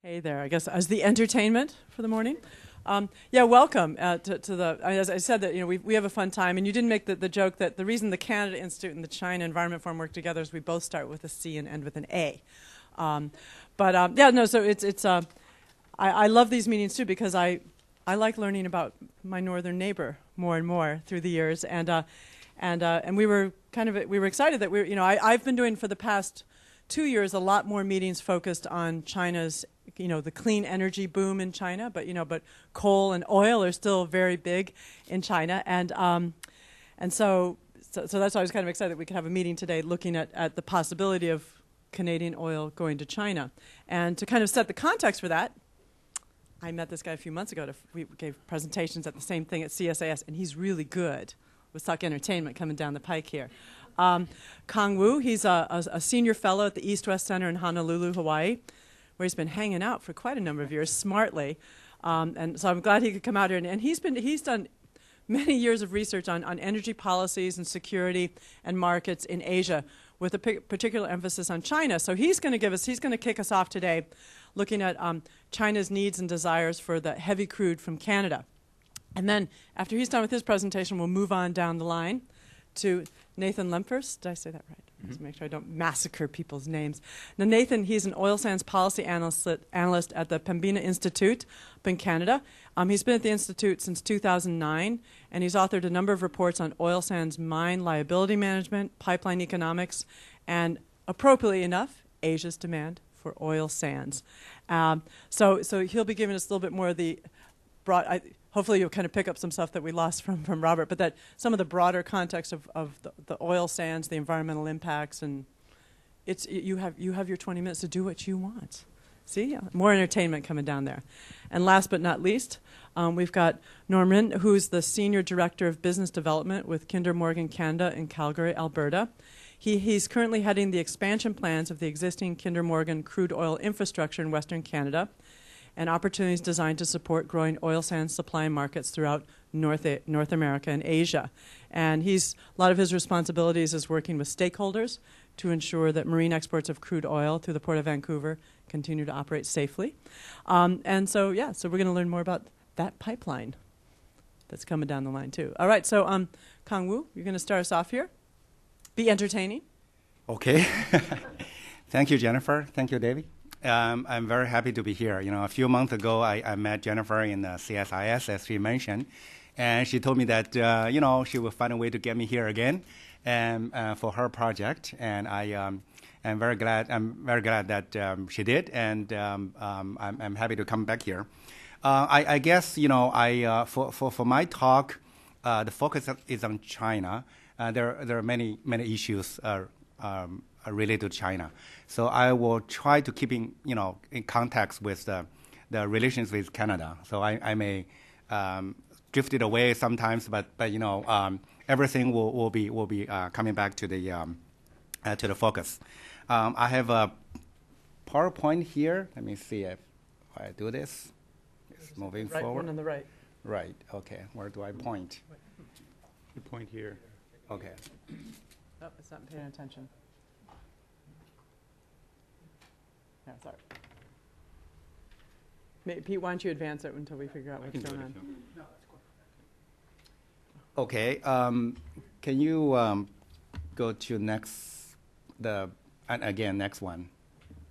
Hey there, I guess as the entertainment for the morning. Yeah, welcome to the, as I said, that we have a fun time, and you didn't make the joke that the reason the Canada Institute and the China Environment Forum work together is we both start with a C and end with an A. Yeah, no, so I love these meetings too because I like learning about my northern neighbor more and more through the years, and we were excited that I've been doing for the past 2 years a lot more meetings focused on China's, the clean energy boom in China, but coal and oil are still very big in China, and so that's why I was kind of excited that we could have a meeting today looking at the possibility of Canadian oil going to China. And to kind of set the context for that, I met this guy a few months ago. We gave presentations at the same thing at CSIS, and he's really good with Suck Entertainment coming down the pike here. Kang Wu, he's a senior fellow at the East-West Center in Honolulu, Hawaii, where he's been hanging out for quite a number of years, smartly. And so I'm glad he could come out here. And he's done many years of research on energy policies and security and markets in Asia, with a particular emphasis on China. So he's going to kick us off today looking at China's needs and desires for the heavy crude from Canada. And then after he's done with his presentation, we'll move on down the line to Nathan Lemphers. Did I say that right? Let's make sure I don't massacre people's names. Now, Nathan, he's an oil sands policy analyst at the Pembina Institute up in Canada. He's been at the Institute since 2009, and he's authored a number of reports on oil sands mine liability management, pipeline economics, and appropriately enough, Asia's demand for oil sands. So he'll be giving us a little bit more of the broad... Hopefully you'll kind of pick up some stuff that we lost from Robert, but that some of the broader context of the oil sands, the environmental impacts, and you have your 20 minutes to do what you want. See, more entertainment coming down there. And last but not least, we've got Rinne, who's the Senior Director of Business Development with Kinder Morgan Canada in Calgary, Alberta. He's currently heading the expansion plans of the existing Kinder Morgan crude oil infrastructure in Western Canada, and opportunities designed to support growing oil sands supply markets throughout North America and Asia. And a lot of his responsibilities is working with stakeholders to ensure that marine exports of crude oil through the Port of Vancouver continue to operate safely. So we're going to learn more about that pipeline that's coming down the line too. All right, so Kang Wu, you're going to start us off here. Be entertaining. Okay. Thank you, Jennifer. Thank you, David. I'm very happy to be here. A few months ago, I met Jennifer in the CSIS, as she mentioned, and she told me that, she will find a way to get me here again and for her project, and I'm very glad that she did, and I'm happy to come back here. I guess, for my talk, the focus is on China. There are many issues related to China. So I will try to keep in context with the relations with Canada. So I may drift it away sometimes, but everything will be coming back to the focus. I have a PowerPoint here. Let me see if I do this. It's moving forward. Right one on the right. Right. Okay. Where do I point? You point here. Okay. Oh, it's not paying attention. No, sorry. Pete, why don't you advance it until we figure out what's going on? Okay. Can you go to next one,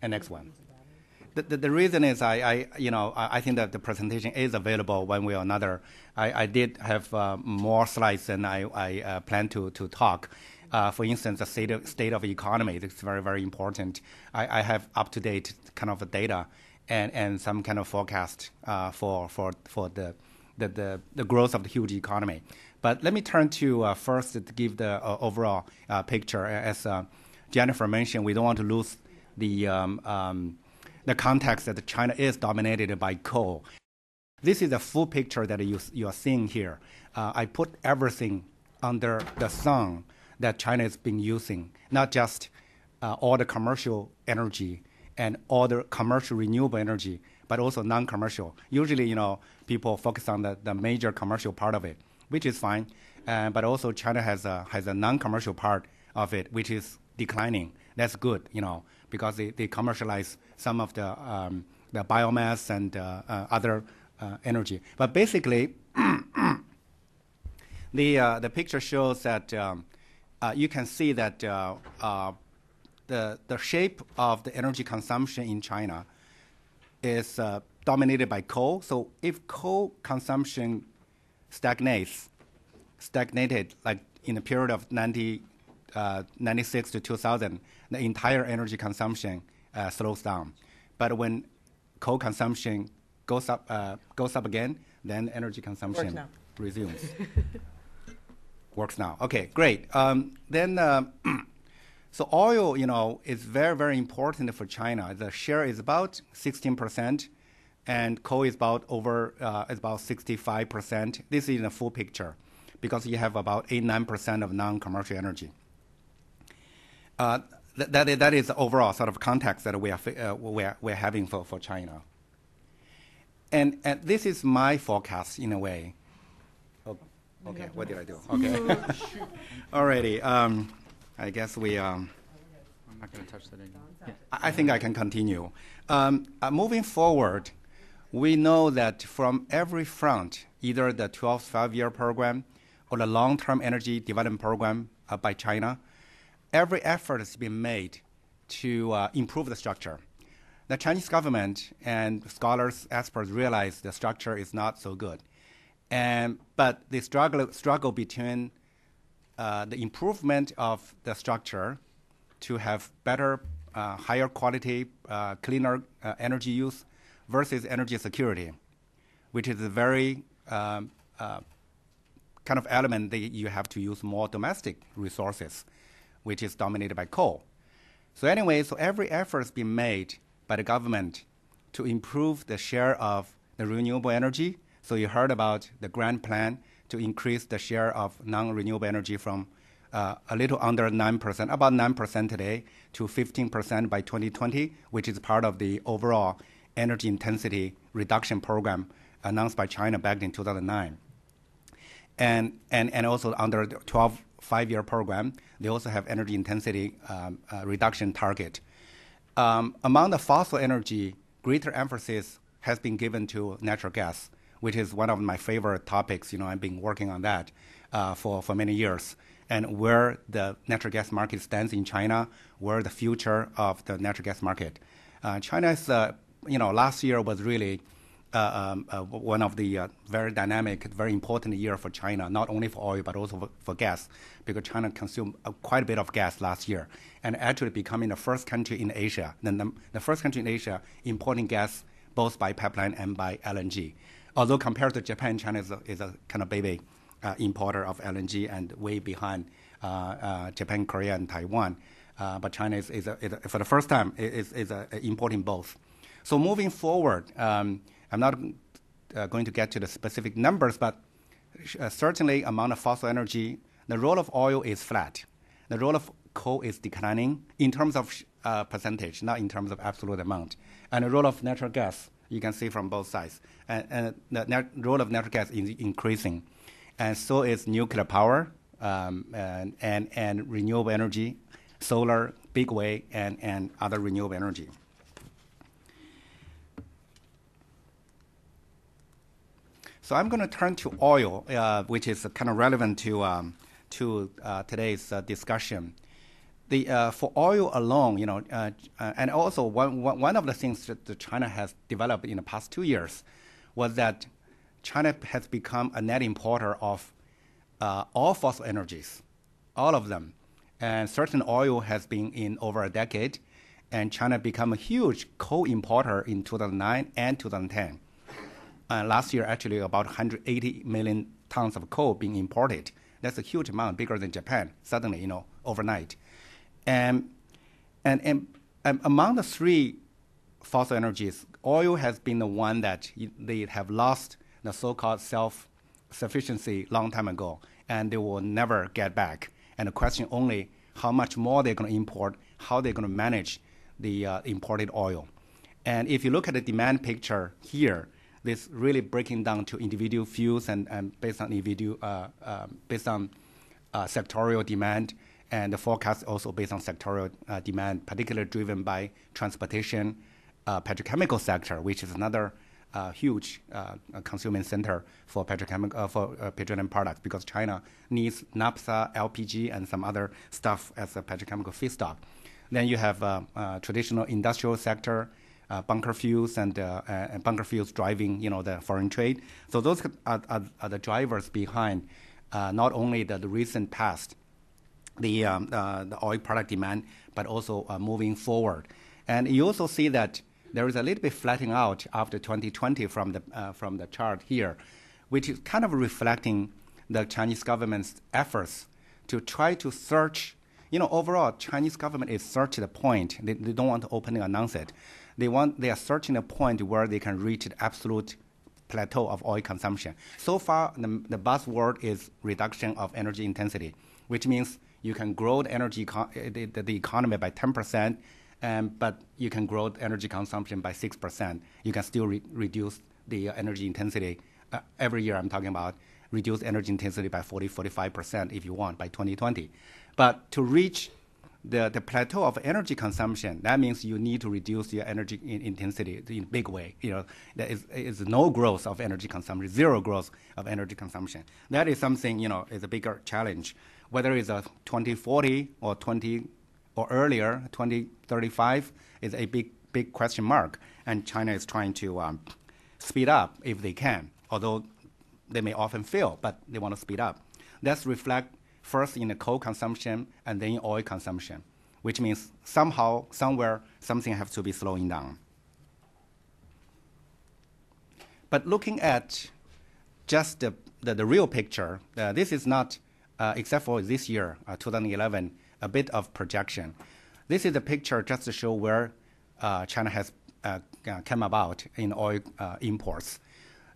and next one. The reason is I think that the presentation is available one way or another. I did have more slides than I planned to talk. For instance, the state of the economy is very, very important. I have up-to-date kind of data and some kind of forecast for the growth of the huge economy. But let me turn to first to give the overall picture. As Jennifer mentioned, we don't want to lose the context that China is dominated by coal. This is the full picture that you are seeing here. I put everything under the sun that China has been using, not just all the commercial energy and all the commercial renewable energy, but also non-commercial. Usually, people focus on the major commercial part of it, which is fine. But also China has a non-commercial part of it, which is declining. That's good, because they commercialize some of the the biomass and other energy. But basically, the picture shows that you can see that the shape of the energy consumption in China is dominated by coal. So if coal consumption stagnated like in the period of 96 to 2000, the entire energy consumption slows down. But when coal consumption goes up again, then energy consumption resumes. Works now. Okay, great. So oil, is very, very important for China. The share is about 16%, and coal is about 65%. This is in a full picture, because you have about 8-9% of non-commercial energy. That is the overall sort of context that we're having for China. And this is my forecast in a way. Oh, okay, what did I do? Okay. Alrighty. I guess I'm not going to touch that anymore. I think I can continue. Moving forward, we know that from every front, either the 12th five-year program or the long-term energy development program by China, every effort has been made to improve the structure. The Chinese government and scholars, experts realize the structure is not so good. But the struggle between the improvement of the structure to have better, higher quality, cleaner energy use versus energy security, which is a very kind of element that you have to use more domestic resources, which is dominated by coal. So anyway, every effort has been made by the government to improve the share of the renewable energy. So you heard about the grand plan to increase the share of non-renewable energy from a little under 9%, about 9% today, to 15% by 2020, which is part of the overall energy intensity reduction program announced by China back in 2009. And also under the 12 five-year program, they also have energy intensity reduction target. Among the fossil energy, greater emphasis has been given to natural gas, which is one of my favorite topics. I've been working on that for many years. And where the natural gas market stands in China, where the future of the natural gas market. China's, last year was really one of the very dynamic, very important year for China, not only for oil, but also for gas, because China consumed quite a bit of gas last year, and actually becoming the first country in Asia, the first country in Asia importing gas both by pipeline and by LNG. Although compared to Japan, China is a kind of baby importer of LNG and way behind Japan, Korea, and Taiwan. But China is for the first time is importing both. So moving forward, I'm not going to get to the specific numbers, but certainly among the fossil energy, the role of oil is flat. The role of coal is declining in terms of percentage, not in terms of absolute amount. And the role of natural gas, you can see from both sides. And the role of natural gas is increasing. And so is nuclear power and renewable energy, solar, big way, and other renewable energy. So I'm going to turn to oil, which is kind of relevant to today's discussion. For oil alone, and also one of the things that China has developed in the past 2 years was that China has become a net importer of all fossil energies, all of them. And certain oil has been in over a decade, and China became a huge coal importer in 2009 and 2010. Last year, actually, about 180 million tons of coal being imported. That's a huge amount, bigger than Japan, suddenly, overnight. And among the three fossil energies, oil has been the one that they have lost the so-called self-sufficiency long time ago, and they will never get back. And the question only how much more they're going to import, how they're going to manage the imported oil. And if you look at the demand picture here, this really breaking down to individual fuels and based on sectorial demand, and the forecast also based on sectorial demand, particularly driven by transportation petrochemical sector, which is another huge consuming center for petroleum products, because China needs naphtha, LPG, and some other stuff as a petrochemical feedstock. Then you have traditional industrial sector, bunker fuels and bunker fuels driving, the foreign trade. So those are the drivers behind not only the recent past, the oil product demand, but also moving forward. And you also see that there is a little bit flattening out after 2020 from the chart here, which is kind of reflecting the Chinese government's efforts to try to search. Overall, Chinese government is searching the point. They don't want to openly announce it. They are searching a point where they can reach the absolute plateau of oil consumption. So far, the buzzword is reduction of energy intensity, which means you can grow the energy the economy by 10%, but you can grow the energy consumption by 6%. You can still reduce the energy intensity. Every year I'm talking about reduce energy intensity by 45% if you want by 2020. But to reach the plateau of energy consumption, that means you need to reduce your energy intensity in a big way. There is no growth of energy consumption, zero growth of energy consumption. That is something, is a bigger challenge. Whether it's a 2040 or earlier, 2035, is a big question mark. And China is trying to speed up if they can, although they may often fail, but they want to speed up. That's reflect first in the coal consumption and then in oil consumption, which means somehow, somewhere, something has to be slowing down. But looking at just the real picture, this is not, except for this year, 2011, a bit of projection. This is a picture just to show where China has come about in oil imports.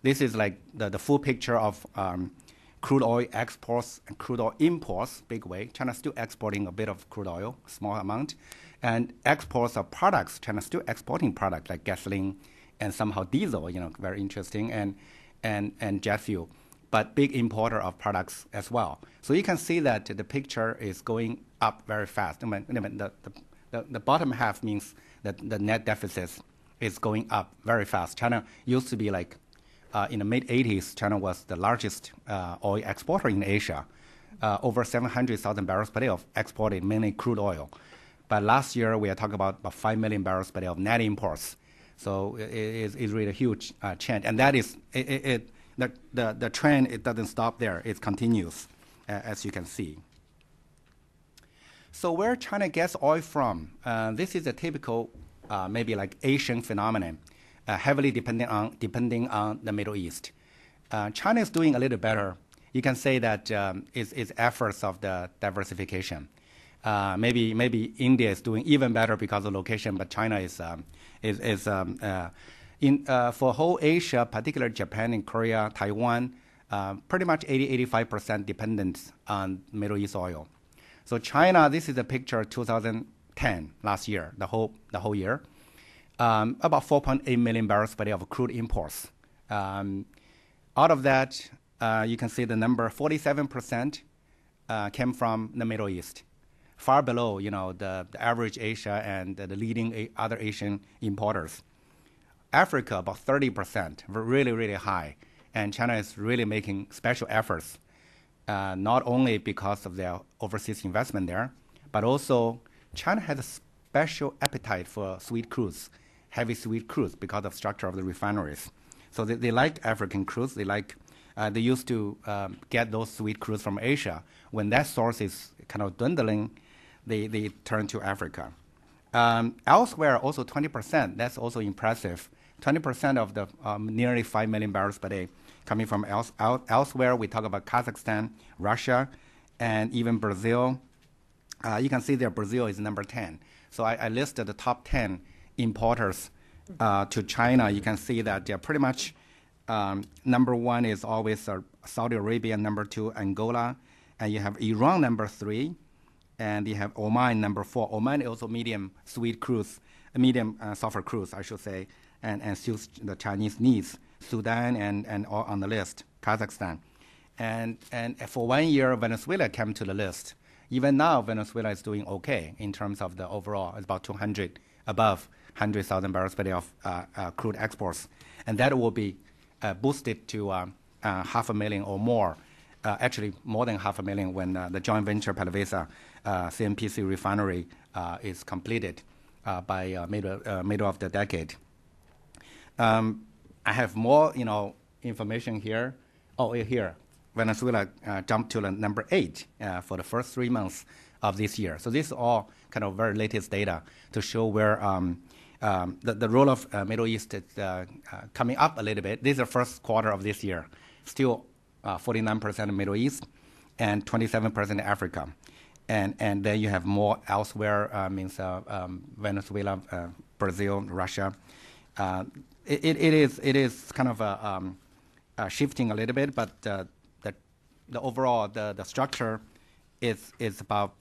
This is like the full picture of crude oil exports and crude oil imports, big way. China's still exporting a bit of crude oil, small amount. And exports of products, China's still exporting products like gasoline and somehow diesel, very interesting, and jet fuel. But big importer of products as well. So you can see that the picture is going up very fast. The bottom half means that the net deficit is going up very fast. China used to be like, in the mid-'80s, China was the largest oil exporter in Asia, over 700,000 barrels per day of exported, mainly crude oil. But last year, we are talking about 5 million barrels per day of net imports. So it's really a huge change. And that is, the trend, it doesn't stop there. It continues, as you can see. So where China gets oil from, this is a typical, maybe like Asian phenomenon. Heavily depending on the Middle East. China is doing a little better. You can say that it's efforts of the diversification. Maybe India is doing even better because of location, but China is for whole Asia, particularly Japan and Korea, Taiwan, pretty much 80-85% dependent on Middle East oil. So China, this is a picture of 2010, last year, the whole year. About 4.8 million barrels per day of crude imports. Out of that, you can see the number 47% came from the Middle East, far below the average Asia and the leading other Asian importers. Africa, about 30%, really, really high. And China is really making special efforts, not only because of their overseas investment there, but also China has a special appetite for sweet crudes. Heavy sweet crudes because of structure of the refineries. So they like African crudes. They used to get those sweet crudes from Asia. When that source is kind of dwindling, they turn to Africa. Elsewhere, also 20%. That's also impressive. 20% of the nearly 5 million barrels per day coming from elsewhere. We talk about Kazakhstan, Russia, and even Brazil. You can see there Brazil is number 10. So I listed the top 10 importers to China. You can see that they're pretty much number one is always Saudi Arabia, number two Angola, and you have Iran number 3, and you have Oman number 4. Oman is also medium sweet cruise, medium sulfur cruise, I should say, and suits the Chinese needs. Sudan and all on the list, Kazakhstan, and for 1 year Venezuela came to the list. Even now Venezuela is doing okay in terms of the overall. It's about 200 above 100,000 barrels per day of crude exports. And that will be boosted to 500,000 or more, actually more than 500,000 when the joint venture PDVSA CNPC refinery is completed by middle of the decade. I have more, information here. Oh, here. Venezuela jumped to the number 8 for the first 3 months of this year. So this is all kind of very latest data to show where the role of Middle East is coming up a little bit. This is the first quarter of this year. Still 49% Middle East and 27% Africa. And then you have more elsewhere, means Venezuela, Brazil, Russia. It is kind of shifting a little bit, but the overall the structure is about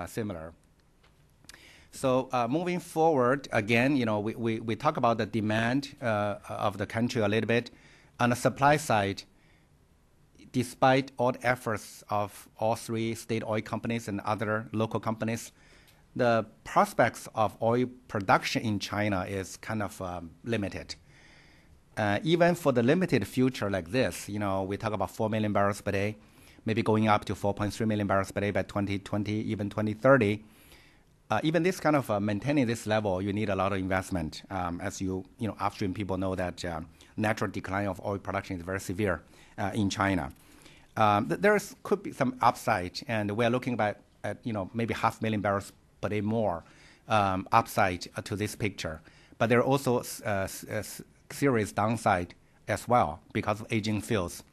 similar. So moving forward, again, we talk about the demand of the country a little bit. On the supply side, despite all the efforts of all 3 state oil companies and other local companies, the prospects of oil production in China is kind of limited. Even for the limited future like this, we talk about 4 million barrels per day, maybe going up to 4.3 million barrels per day by 2020, even 2030. Even this kind of maintaining this level, you need a lot of investment. As upstream people know that natural decline of oil production is very severe in China. There could be some upside, and we're looking at maybe 500,000 barrels per day more upside to this picture. But there are also serious downside as well because of aging fields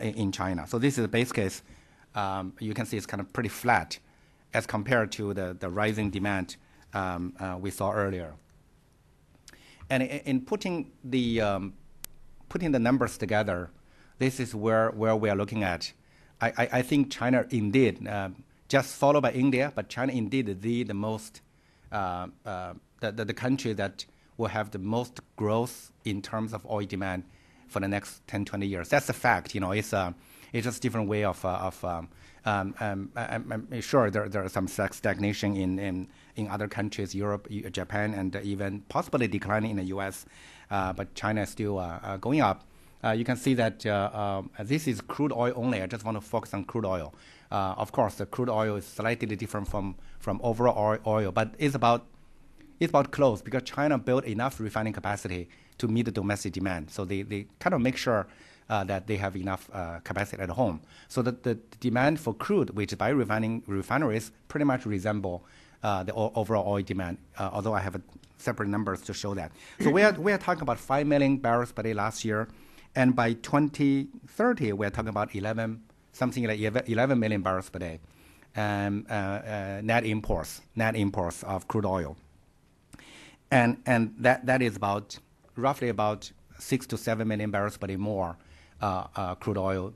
in China. So this is the base case. You can see it's kind of pretty flat as compared to the rising demand we saw earlier. And in putting the numbers together, this is where we are looking at. I think China indeed, just followed by India, but China indeed is the most, the country that will have the most growth in terms of oil demand for the next 10, 20 years. That's a fact. It's just a different way of I'm sure there are some stagnation in other countries, Europe, Japan, and even possibly declining in the U.S., but China is still going up. You can see that this is crude oil only. I just want to focus on crude oil. Of course, the crude oil is slightly different from overall oil, but it's about close because China built enough refining capacity to meet the domestic demand. So they kind of make sure that they have enough capacity at home. So that the demand for crude, which by refineries, pretty much resemble the overall oil demand, although I have separate numbers to show that. So we are talking about 5 million barrels per day last year, and by 2030, we are talking about 11 million barrels per day net imports of crude oil. And that is roughly about 6 to 7 million barrels per day more crude oil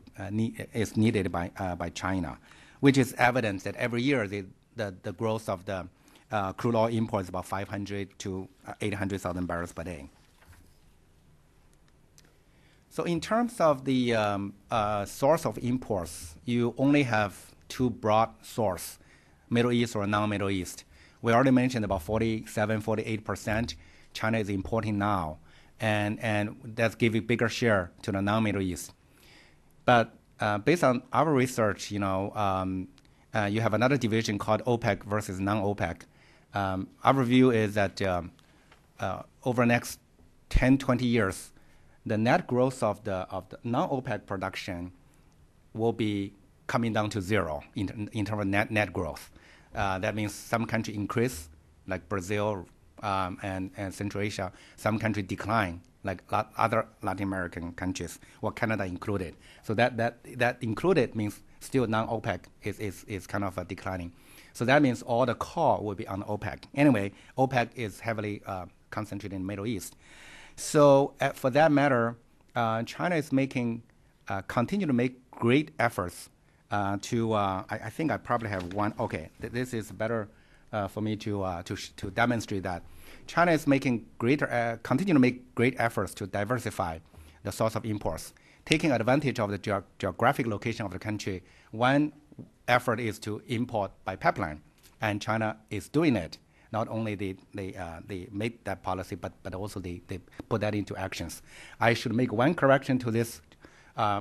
is needed by China, which is evidence that every year the growth of the crude oil imports is about 500 to 800,000 barrels per day. So in terms of the source of imports, you only have 2 broad sources, Middle East or non-Middle East. We already mentioned about 47, 48% China is importing now, and that's giving bigger share to the non-Middle East. But based on our research, you have another division called OPEC versus non-OPEC. Our view is that over the next 10, 20 years, the net growth of the non-OPEC production will be coming down to zero in terms of net growth. That means some country increase, like Brazil and Central Asia. Some country decline, like other Latin American countries, or Canada included. So that included means still non-OPEC is kind of declining. So that means all the call will be on OPEC. Anyway, OPEC is heavily concentrated in the Middle East. So for that matter, China is continue to make great efforts to. I think I probably have one. Okay, this is better for me to demonstrate that China is continue to make great efforts to diversify the source of imports, taking advantage of the geographic location of the country. One effort is to import by pipeline, and China is doing it. not only they made that policy, but also they put that into actions. I should make one correction to this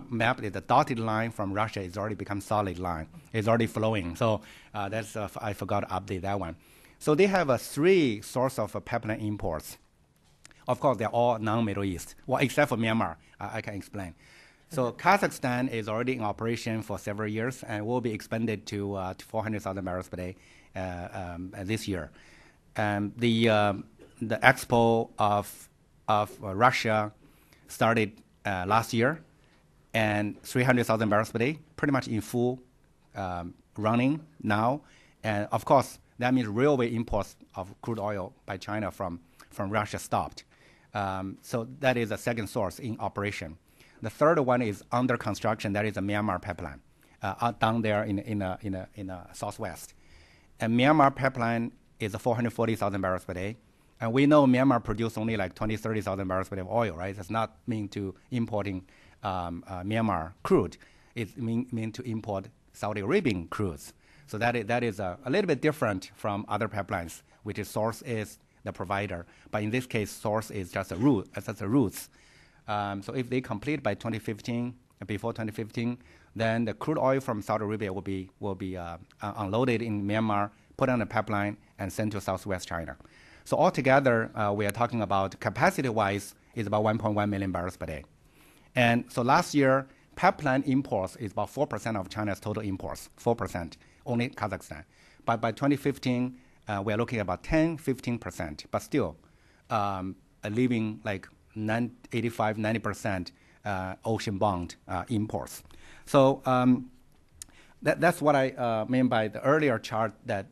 map. The dotted line from Russia is already become solid line. It's already flowing. So that's I forgot to update that one. So they have 3 sources of pipeline imports. Of course, they're all non-Middle East. Well, except for Myanmar, I can explain. So Kazakhstan is already in operation for several years and will be expanded to 400,000 barrels per day this year. The expo of Russia started last year, and 300,000 barrels per day, pretty much in full running now. And of course, that means railway imports of crude oil by China from Russia stopped. So that is a second source in operation. The third one is under construction. That is a Myanmar pipeline down there in southwest. And Myanmar pipeline is 440,000 barrels per day. And we know Myanmar produce only like 30,000 barrels per day of oil, right? It's not mean to importing Myanmar crude. It mean to import Saudi Arabian crudes. So that is a little bit different from other pipelines, which is source is the provider. But in this case, source is just a route. That's the routes. So if they complete by 2015, before 2015, then the crude oil from Saudi Arabia will be unloaded in Myanmar, put on a pipeline, and sent to Southwest China. So altogether, we are talking about capacity-wise is about 1.1 million barrels per day. And so last year, pipeline imports is about 4% of China's total imports, 4%, only Kazakhstan. But by 2015, we are looking at about 10-15%, but still leaving like 85-90% ocean-bound imports. So that's what I mean by the earlier chart that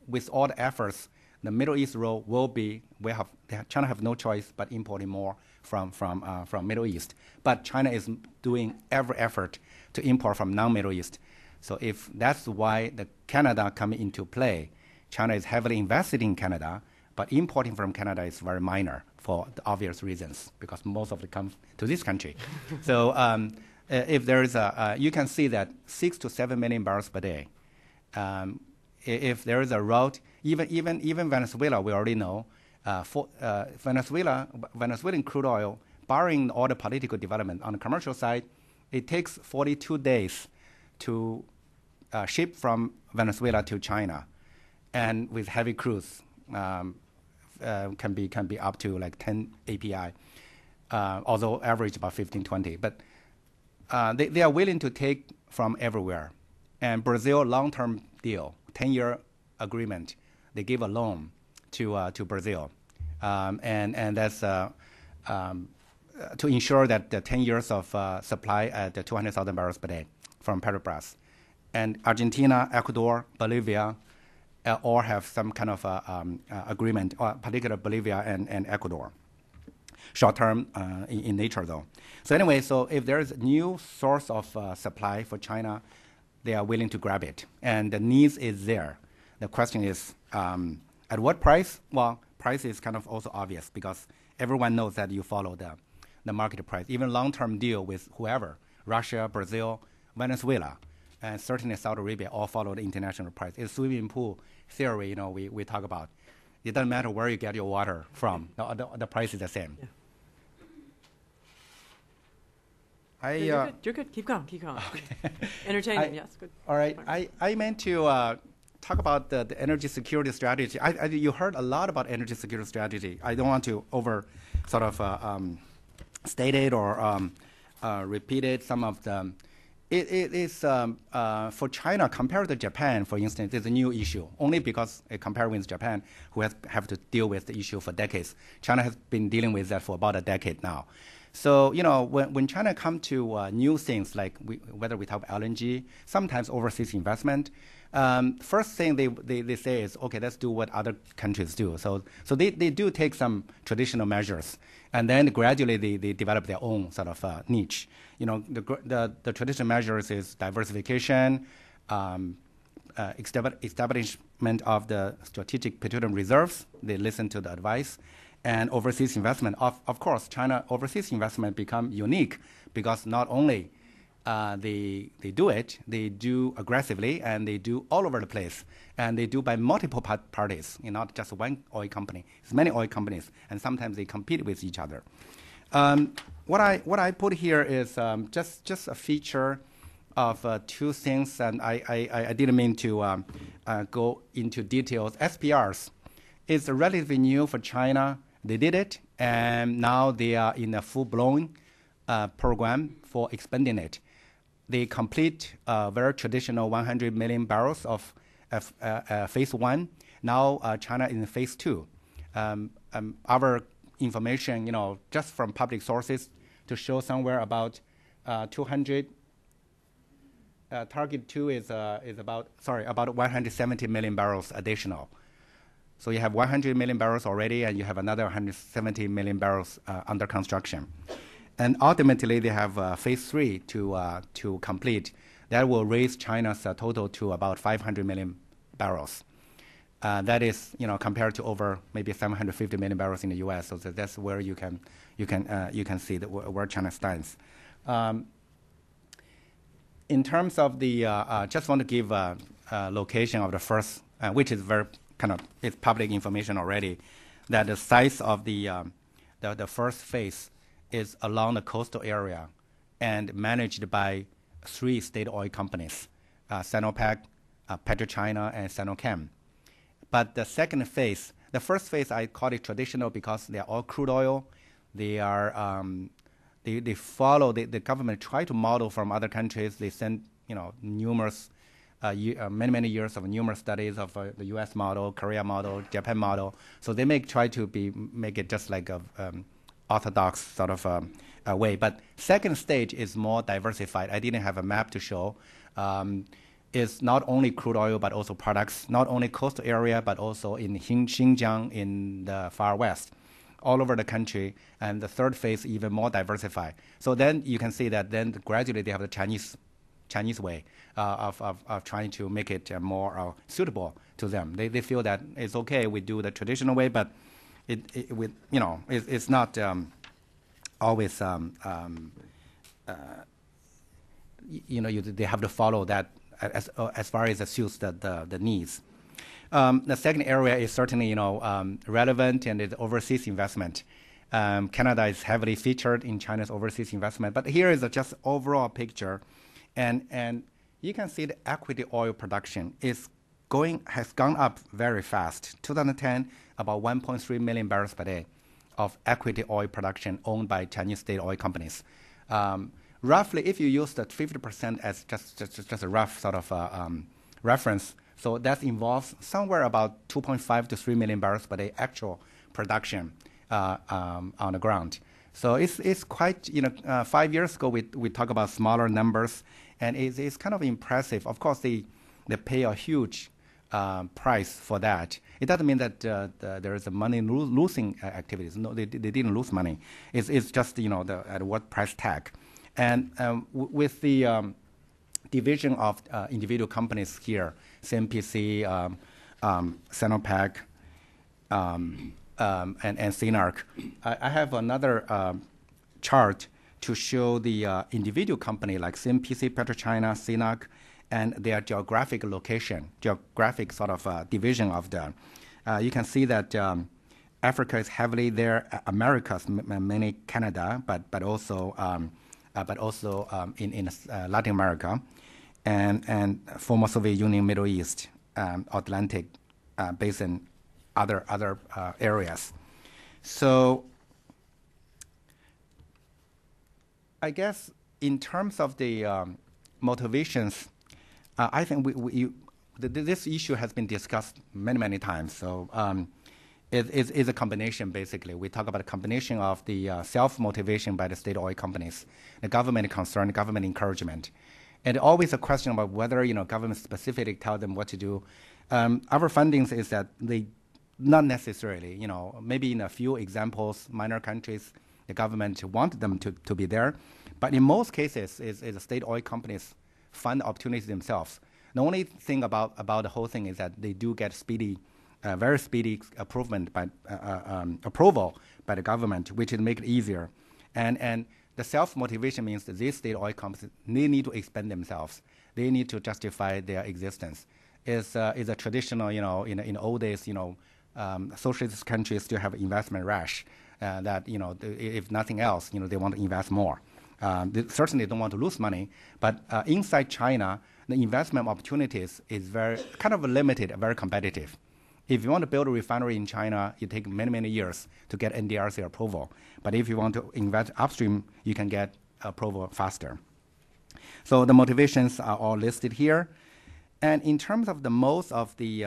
with all the efforts, the Middle East role will be, China have no choice but importing more from Middle East. But China is doing every effort to import from non-Middle East. So if that's why the Canada coming into play, China is heavily invested in Canada, but importing from Canada is very minor for the obvious reasons, because most of it comes to this country. So if there is you can see that 6 to 7 million barrels per day. If there is a route, even Venezuela, we already know, Venezuelan crude oil, barring all the political development on the commercial side, it takes 42 days to ship from Venezuela to China, and with heavy cruise can be up to like 10 API, although average about 15-20. But they are willing to take from everywhere. And Brazil long-term deal, 10-year agreement, they give a loan to Brazil, and that's to ensure that the 10 years of supply at 200,000 barrels per day from Petrobras. And Argentina, Ecuador, Bolivia all have some kind of agreement, particularly Bolivia and Ecuador. Short-term in nature, though. So anyway, so if there is a new source of supply for China, they are willing to grab it. And the needs is there. The question is, at what price? Well, price is kind of also obvious because everyone knows that you follow the market price. Even long-term deal with whoever, Russia, Brazil, Venezuela, and certainly Saudi Arabia all follow the international price. It's swimming pool theory, we talk about. It doesn't matter where you get your water from. The price is the same. Yeah. You're good. Keep going. Okay. Entertainment, yes, good. All right. I meant to talk about the energy security strategy. You heard a lot about energy security strategy. I don't want to state it or repeat it. Some of them. It is for China compared to Japan, for instance, it's a new issue only because compared with Japan, who have to deal with the issue for decades. China has been dealing with that for about a decade now. So when China come to new things like whether we talk about LNG, sometimes overseas investment, first thing they say is, okay, let's do what other countries do. So they do take some traditional measures, and then gradually they develop their own sort of niche. The traditional measures is diversification, establishment of the strategic petroleum reserves. They listen to the advice. And overseas investment. Of course, China overseas investment become unique because not only they do it. They do aggressively, and they do all over the place, and they do by multiple parties, not just one oil company. It's many oil companies, and sometimes they compete with each other. What I put here is just a feature of two things, and I didn't mean to go into details. SPRs is relatively new for China. They did it, and now they are in a full-blown program for expanding it. They complete very traditional 100 million barrels of phase one. Now China is in phase two. Our information, just from public sources, to show somewhere about 200. Target two is about 170 million barrels additional. So you have 100 million barrels already, and you have another 170 million barrels under construction. And ultimately, they have phase three to complete. That will raise China's total to about 500 million barrels. That is, compared to over maybe 750 million barrels in the U.S. So that's where you can see where China stands. In terms of the, just want to give a location of the first, which is very it's public information already, that the size of the first phase is along the coastal area and managed by 3 state oil companies, Sinopec, PetroChina, and Sinochem. But the second phase, the first phase, I call it traditional because they are all crude oil. They are they follow the government try to model from other countries. They send numerous many years of numerous studies of the U.S. model, Korea model, Japan model. So they try to make it just like a orthodox sort of a way. But second stage is more diversified. I didn't have a map to show. It's not only crude oil but also products, not only coastal area but also in Xinjiang in the far west, all over the country. And the third phase even more diversified. So then you can see that then gradually they have the Chinese way of trying to make it more suitable to them. They feel that it's okay, we do the traditional way, but it's not always they have to follow that as far as it suits the needs. The second area is certainly relevant, and it's overseas investment. Canada is heavily featured in China's overseas investment, but here is just overall picture, and you can see the equity oil production has gone up very fast. 2010, about 1.3 million barrels per day of equity oil production owned by Chinese state oil companies. Roughly, if you use the 50% as just a rough sort of reference, so that involves somewhere about 2.5 to 3 million barrels per day actual production on the ground. So it's quite, 5 years ago we talk about smaller numbers, and it's kind of impressive. Of course, they pay a huge price for that. It doesn't mean that there is a money losing activities. No, they didn't lose money. It's just at what price tag. And with the division of individual companies here, CNPC, Sinopec, and CNARC, I have another chart to show the individual company like CNPC, PetroChina, CNARC, and their geographic location, geographic sort of division of the. You can see that Africa is heavily there, Americas, mainly Canada, but also in Latin America, and former Soviet Union, Middle East, Atlantic basin, other areas. So I guess in terms of the motivations, I think this issue has been discussed many times. So it is a combination, basically. We talk about a combination of the self-motivation by the state oil companies, the government concern, the government encouragement, and always a question about whether government specifically tell them what to do. Our findings is that they not necessarily. Maybe in a few examples, minor countries, the government want them to be there, but in most cases, is the state oil companies find opportunities themselves. The only thing about the whole thing is that they do get very speedy approval by the government, which will make it easier. And The self-motivation means that these state oil companies, they need to expand themselves. They need to justify their existence. Is a traditional, in old days, socialist countries still have investment rush that, if nothing else, they want to invest more. They certainly don't want to lose money, but inside China, the investment opportunities is very kind of limited, very competitive. If you want to build a refinery in China, it takes many, many years to get NDRC approval. But if you want to invest upstream, you can get approval faster. So the motivations are all listed here. And in terms of the most of the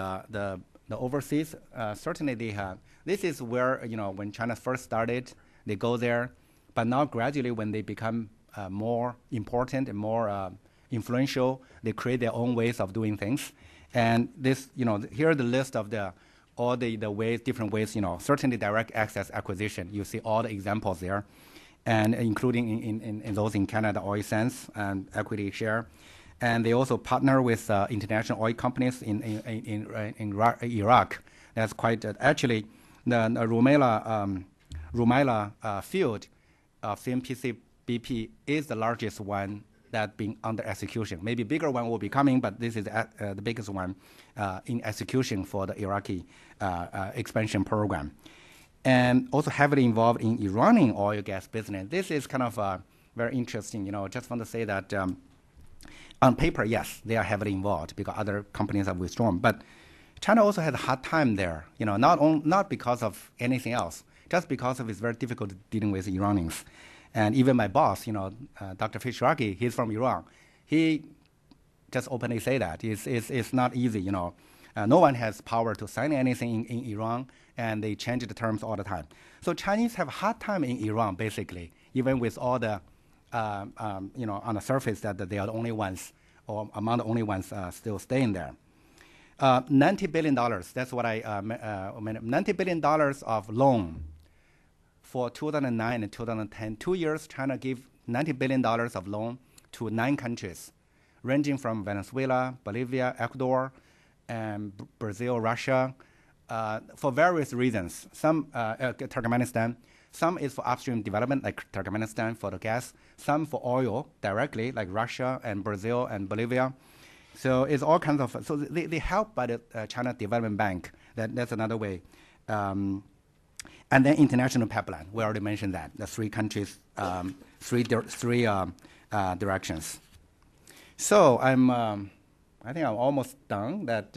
overseas, certainly they have. This is where, when China first started, they go there. But now gradually when they become more important and more influential, they create their own ways of doing things. And this, here are the list of all the ways, different ways, certainly direct access acquisition. You see all the examples there, and including in those in Canada, oil sands and equity share. And they also partner with international oil companies in Iraq. That's quite, actually, the Rumaila field of CNPC BP is the largest one that being under execution. Maybe bigger one will be coming, but this is the biggest one in execution for the Iraqi expansion program. And also heavily involved in Iranian oil gas business. This is kind of very interesting. Just want to say that on paper, yes, they are heavily involved because other companies have withdrawn. But China also had a hard time there, not because of anything else, just because of it's very difficult dealing with Iranians. And even my boss, Dr. Fishraki, he's from Iran. He just openly say that. It's not easy, No one has power to sign anything in Iran, and they change the terms all the time. So Chinese have a hard time in Iran, basically, even with all the, on the surface that they are the only ones, or among the only ones still staying there. $90 billion, that's what I meant. $90 billion of loan for 2009 and 2010, 2 years, China gave $90 billion of loan to 9 countries, ranging from Venezuela, Bolivia, Ecuador, and Brazil, Russia, for various reasons. Some, Turkmenistan, some is for upstream development, like Turkmenistan for the gas, some for oil directly, like Russia and Brazil and Bolivia. So it's all kinds of, so they help by the China Development Bank. That's another way. And then international pipeline. We already mentioned that. The 3 countries, three directions. So I think I'm almost done. That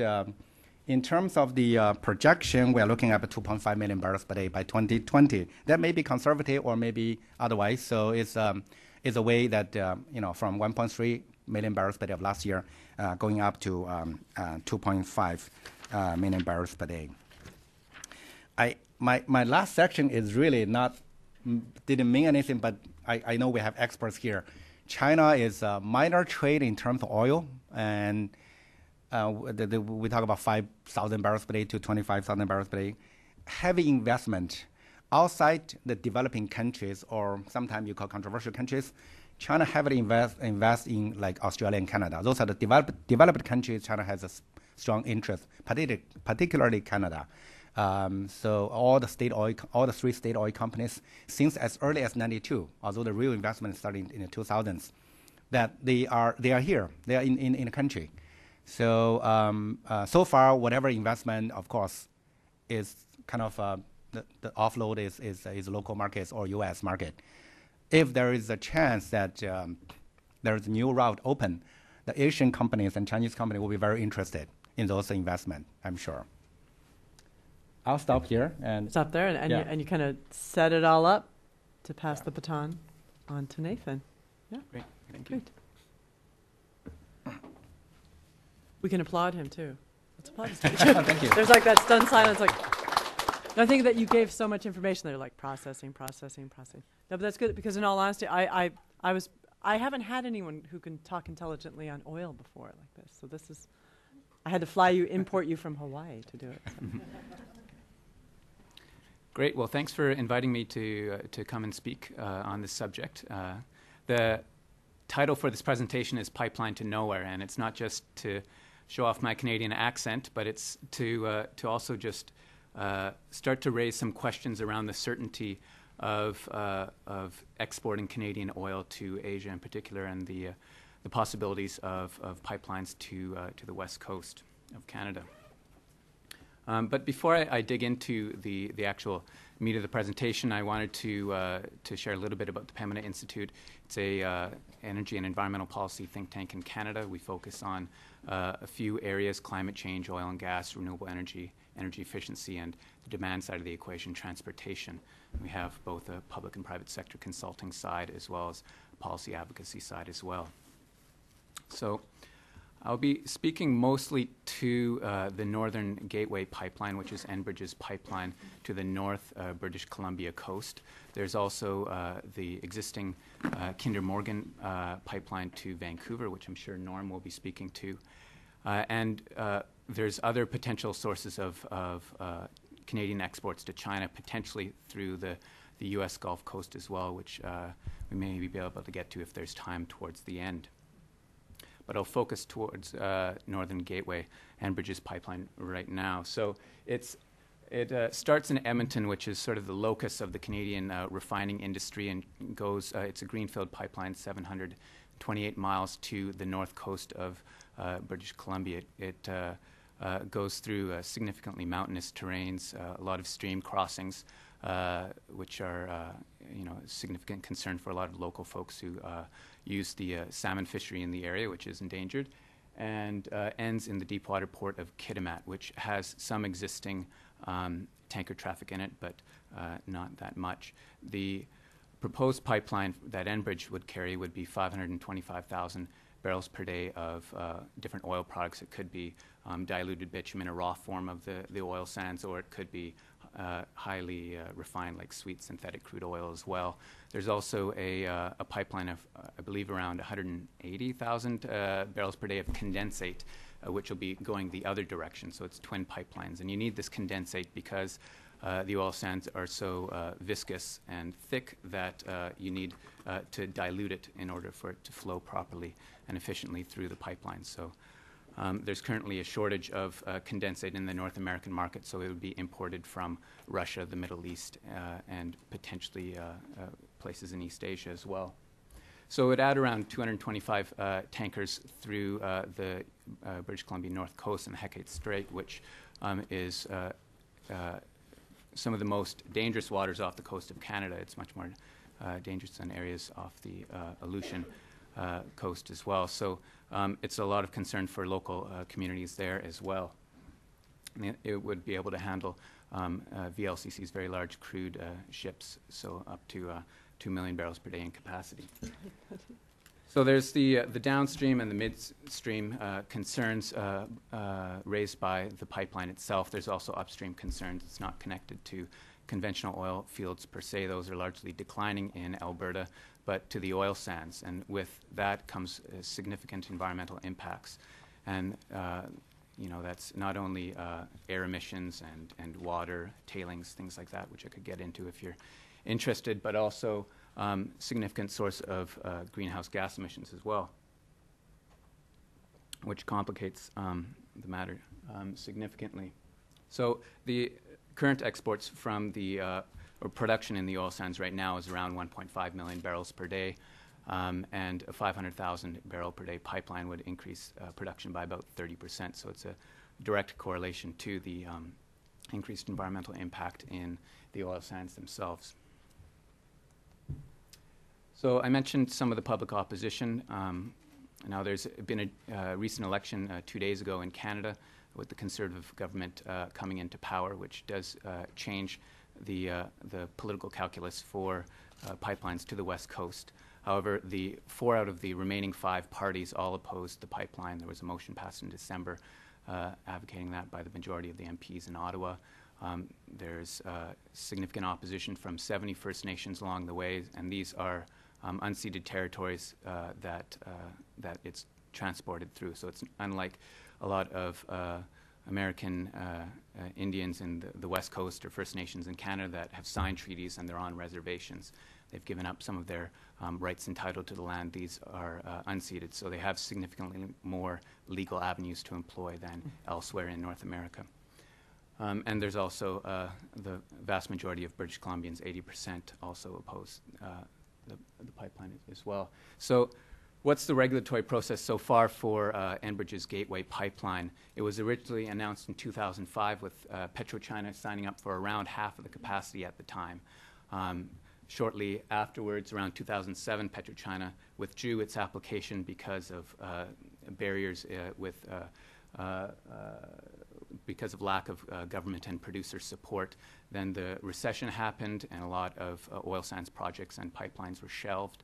in terms of the projection, we are looking at 2.5 million barrels per day by 2020. That may be conservative or maybe otherwise. So it's a way that from 1.3 million barrels per day of last year, going up to 2.5 million barrels per day. My last section is really didn't mean anything, but I know we have experts here. China is a minor trade in terms of oil, and we talk about 5,000 barrels per day to 25,000 barrels per day. Heavy investment outside the developing countries, or sometimes you call controversial countries. China heavily invest in like Australia and Canada. Those are the developed countries. China has a strong interest, particularly Canada. So all the 3 state oil companies, since as early as '92, although the real investment started in the 2000s, that they are here. They are in the country. So so far, whatever investment, of course, is kind of the offload is local markets or U.S. market. If there is a chance that there is a new route open, the Asian companies and Chinese companies will be very interested in those investment, I'm sure. I'll stop here. And stop there, and you kind of set it all up to pass the baton on to Nathan. Yeah. Great. Thank you. Great. We can applaud him, too. Let's applaud him. Thank you. There's like that stunned silence, like, I think that you gave so much information. They're like processing. No, but that's good, because in all honesty, I haven't had anyone who can talk intelligently on oil before like this. So this is, I had to import you from Hawaii to do it. So. Great. Well, thanks for inviting me to come and speak on this subject. The title for this presentation is Pipeline to Nowhere, and it's not just to show off my Canadian accent, but it's to also just start to raise some questions around the certainty of exporting Canadian oil to Asia in particular, and the possibilities of pipelines to the west coast of Canada. But before I dig into the actual meat of the presentation, I wanted to share a little bit about the Pembina Institute. It's a energy and environmental policy think tank in Canada. We focus on a few areas: climate change, oil and gas, renewable energy, energy efficiency, and the demand side of the equation, transportation. We have both a public and private sector consulting side as well as a policy advocacy side as well. So I'll be speaking mostly to the Northern Gateway pipeline, which is Enbridge's pipeline to the North British Columbia coast. There's also the existing Kinder Morgan pipeline to Vancouver, which I'm sure Norm will be speaking to. And there's other potential sources of Canadian exports to China, potentially through the U.S. Gulf Coast as well, which we may be able to get to if there's time towards the end. But I'll focus towards Northern Gateway, Enbridge's pipeline right now. So it starts in Edmonton, which is sort of the locus of the Canadian refining industry, and goes. It's a greenfield pipeline, 728 miles to the north coast of British Columbia. It goes through significantly mountainous terrains, a lot of stream crossings, which are a significant concern for a lot of local folks who use the salmon fishery in the area, which is endangered, and ends in the deepwater port of Kitimat, which has some existing tanker traffic in it, but not that much. The proposed pipeline that Enbridge would carry would be 525,000 barrels per day of different oil products. It could be diluted bitumen, a raw form of the oil sands, or it could be highly refined, like sweet synthetic crude oil as well. There's also a pipeline of, I believe, around 180,000 barrels per day of condensate, which will be going the other direction. So it's twin pipelines. And you need this condensate because the oil sands are so viscous and thick that you need to dilute it in order for it to flow properly and efficiently through the pipeline. So there's currently a shortage of condensate in the North American market, so it would be imported from Russia, the Middle East, and potentially places in East Asia as well. So it would add around 225 tankers through the British Columbia North Coast and Hecate Strait, which is some of the most dangerous waters off the coast of Canada. It's much more dangerous than areas off the Aleutian coast as well. So it's a lot of concern for local communities there as well. And it would be able to handle VLCC's very large crude ships, so up to 2 million barrels per day in capacity. So there's the downstream and the midstream concerns raised by the pipeline itself. There's also upstream concerns. It's not connected to conventional oil fields per se. Those are largely declining in Alberta, but to the oil sands. And with that comes significant environmental impacts. And that's not only air emissions and water, tailings, things like that, which I could get into if you're interested, but also significant source of greenhouse gas emissions as well, which complicates the matter significantly. So the current exports from or production in the oil sands right now is around 1.5 million barrels per day, and a 500,000 barrel per day pipeline would increase production by about 30%. So it's a direct correlation to the increased environmental impact in the oil sands themselves. So I mentioned some of the public opposition. Now there's been a recent election 2 days ago in Canada with the Conservative government coming into power, which does change the political calculus for pipelines to the West Coast. However, the 4 out of the remaining 5 parties all opposed the pipeline. There was a motion passed in December advocating that by the majority of the MPs in Ottawa. There's significant opposition from 70 First Nations along the way, and these are unceded territories that it's transported through. So it's unlike a lot of American Indians in the West Coast or First Nations in Canada that have signed treaties and they're on reservations. They've given up some of their rights entitled to the land. These are unceded, so they have significantly more legal avenues to employ than elsewhere in North America. And there's also the vast majority of British Columbians, 80%, also oppose the pipeline as well. So what's the regulatory process so far for Enbridge's Gateway pipeline? It was originally announced in 2005 with PetroChina signing up for around half of the capacity at the time. Shortly afterwards, around 2007, PetroChina withdrew its application because of barriers because of lack of government and producer support. Then the recession happened, and a lot of oil sands projects and pipelines were shelved.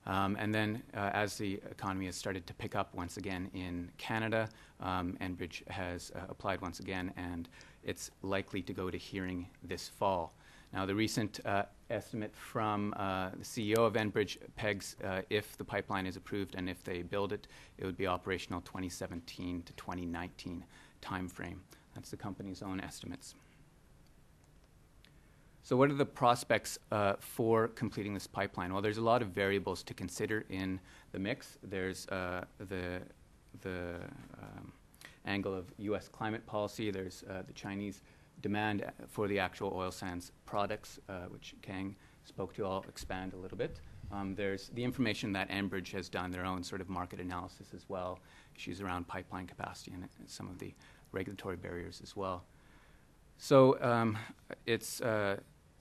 And then as the economy has started to pick up once again in Canada, Enbridge has applied once again, and it's likely to go to hearing this fall. Now, the recent estimate from the CEO of Enbridge pegs if the pipeline is approved and if they build it, it would be operational 2017 to 2019 timeframe. That's the company's own estimates. So what are the prospects for completing this pipeline? Well, there's a lot of variables to consider in the mix. There's the angle of U.S. climate policy. There's the Chinese demand for the actual oil sands products, which Kang spoke to. I'll expand a little bit. There's the information that Enbridge has done, their own sort of market analysis as well, issues around pipeline capacity and some of the regulatory barriers as well. So it's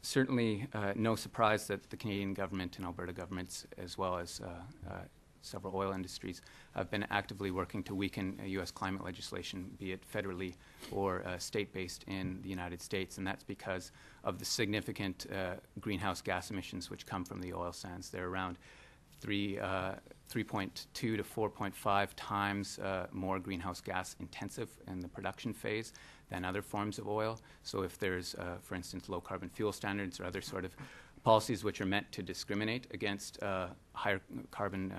certainly no surprise that the Canadian government and Alberta governments, as well as several oil industries, have been actively working to weaken U.S. climate legislation, be it federally or state-based in the United States, and that's because of the significant greenhouse gas emissions which come from the oil sands. They're around 3.2 to 4.5 times more greenhouse gas intensive in the production phase than other forms of oil. So if there's, for instance, low carbon fuel standards or other sort of policies which are meant to discriminate against higher carbon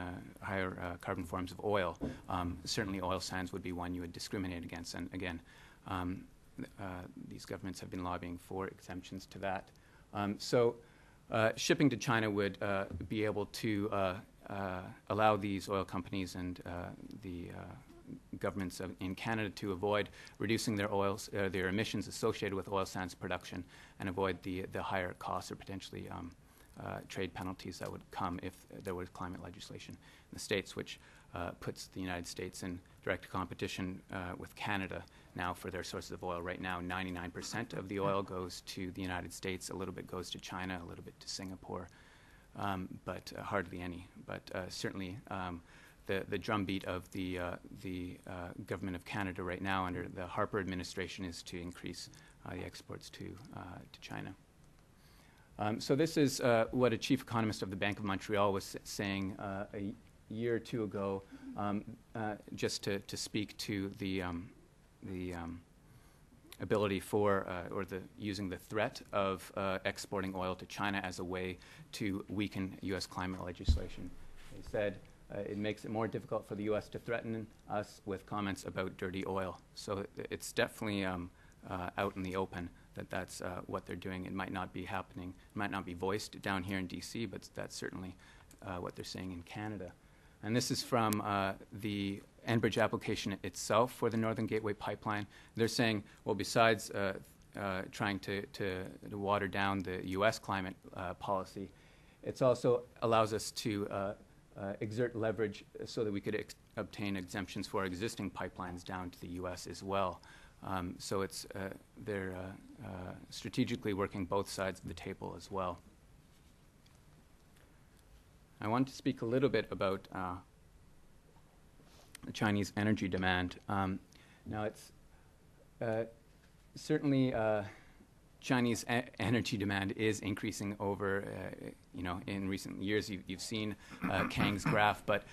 forms of oil, certainly oil sands would be one you would discriminate against. And again, these governments have been lobbying for exemptions to that. So shipping to China would be able to allow these oil companies and the governments in Canada to avoid reducing their emissions associated with oil sands production and avoid the higher costs or potentially trade penalties that would come if there was climate legislation in the States, which puts the United States in direct competition with Canada now for their sources of oil. Right now, 99% of the oil goes to the United States, a little bit goes to China, a little bit to Singapore, but hardly any. But certainly the drumbeat of the government of Canada right now under the Harper administration is to increase the exports to China. So this is what a chief economist of the Bank of Montreal was saying a year or two ago, just to speak to the ability for or using the threat of exporting oil to China as a way to weaken U.S. climate legislation. He said it makes it more difficult for the U.S. to threaten us with comments about dirty oil. So it's definitely out in the open that that's what they're doing. It might not be happening, it might not be voiced down here in D.C., but that's certainly what they're saying in Canada. And this is from the Enbridge application itself for the Northern Gateway pipeline. They're saying, well, besides trying to water down the U.S. climate policy, it also allows us to exert leverage so that we could obtain exemptions for our existing pipelines down to the U.S. as well. So it's they're strategically working both sides of the table as well. I want to speak a little bit about the Chinese energy demand. Now, it's certainly Chinese energy demand is increasing over, in recent years. You've seen Kang's graph, but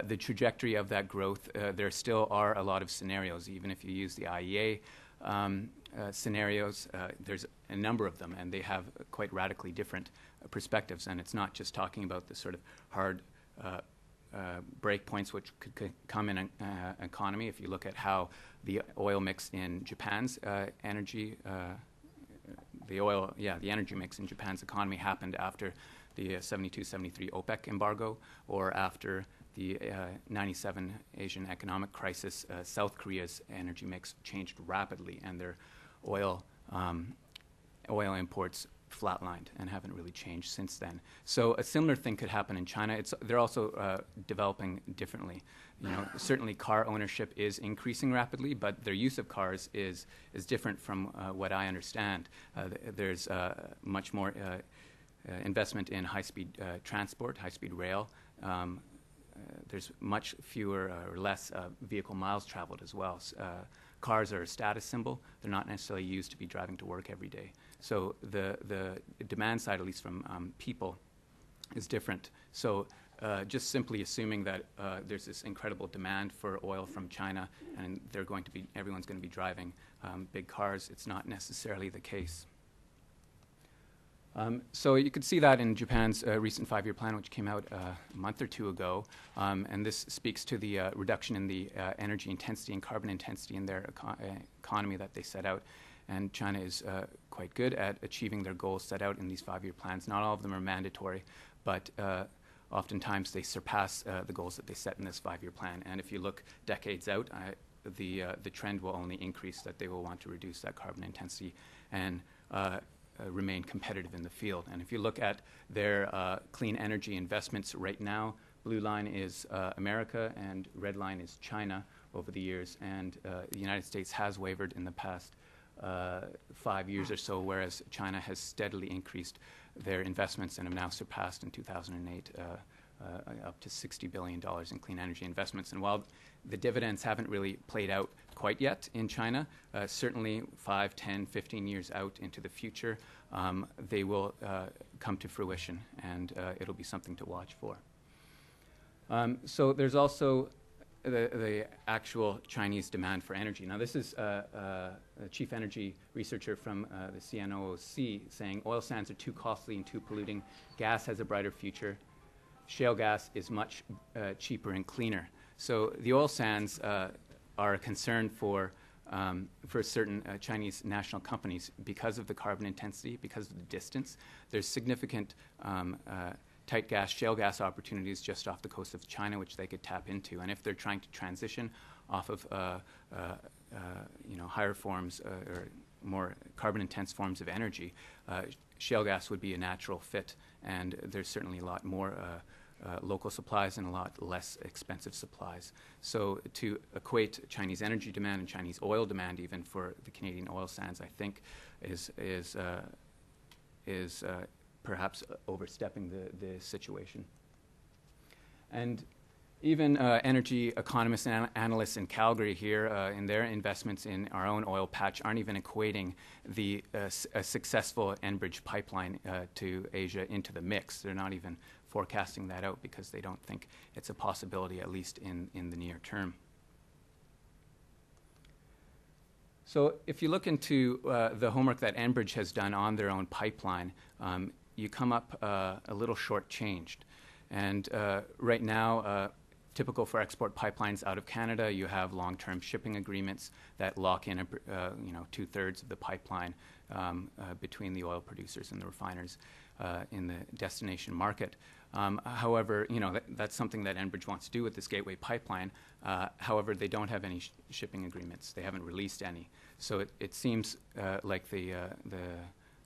the trajectory of that growth, there still are a lot of scenarios. Even if you use the IEA scenarios, there's a number of them, and they have quite radically different perspectives. And it's not just talking about the sort of hard breakpoints which could come in an economy. If you look at how the oil mix in Japan's energy, the energy mix in Japan's economy happened after the 72-73 OPEC embargo, or after the 97 Asian economic crisis, South Korea's energy mix changed rapidly, and their oil imports flatlined and haven't really changed since then. So a similar thing could happen in China. They're also developing differently. Certainly car ownership is increasing rapidly, but their use of cars is different from what I understand. There's much more investment in high-speed transport, high-speed rail. There's much fewer or less vehicle miles traveled as well. Cars are a status symbol. They're not necessarily used to be driving to work every day. So the demand side, at least from people, is different. So just simply assuming that there's this incredible demand for oil from China and everyone's going to be driving big cars, it's not necessarily the case. So you could see that in Japan's recent 5-year plan, which came out a month or two ago. And this speaks to the reduction in the energy intensity and carbon intensity in their economy that they set out. And China is quite good at achieving their goals set out in these 5-year plans. Not all of them are mandatory, but oftentimes they surpass the goals that they set in this 5-year plan. And if you look decades out, the trend will only increase, that they will want to reduce that carbon intensity and remain competitive in the field. And if you look at their clean energy investments right now, blue line is America and red line is China over the years. And the United States has wavered in the past 5 years or so, whereas China has steadily increased their investments and have now surpassed in 2008 up to $60 billion in clean energy investments. And while the dividends haven't really played out quite yet in China, certainly 5, 10, 15 years out into the future, they will come to fruition, and it'll be something to watch for. So there's also the actual Chinese demand for energy. Now, this is a chief energy researcher from the CNOOC saying oil sands are too costly and too polluting. Gas has a brighter future. Shale gas is much cheaper and cleaner. So the oil sands are a concern for certain Chinese national companies because of the carbon intensity, because of the distance. There's significant tight gas, shale gas opportunities just off the coast of China, which they could tap into. And if they're trying to transition off of higher forms or more carbon-intense forms of energy, shale gas would be a natural fit. And there's certainly a lot more local supplies and a lot less expensive supplies. So to equate Chinese energy demand and Chinese oil demand even for the Canadian oil sands, I think is perhaps overstepping the situation. And even energy economists and analysts in Calgary here in their investments in our own oil patch aren't even equating a successful Enbridge pipeline to Asia into the mix. They're not even forecasting that out because they don't think it's a possibility, at least in the near term. So if you look into the homework that Enbridge has done on their own pipeline, you come up a little shortchanged. And right now, typical for export pipelines out of Canada, you have long-term shipping agreements that lock in 2/3 of the pipeline between the oil producers and the refiners in the destination market. However, that's something that Enbridge wants to do with this Gateway pipeline. However, they don't have any shipping agreements. They haven't released any. So it seems like the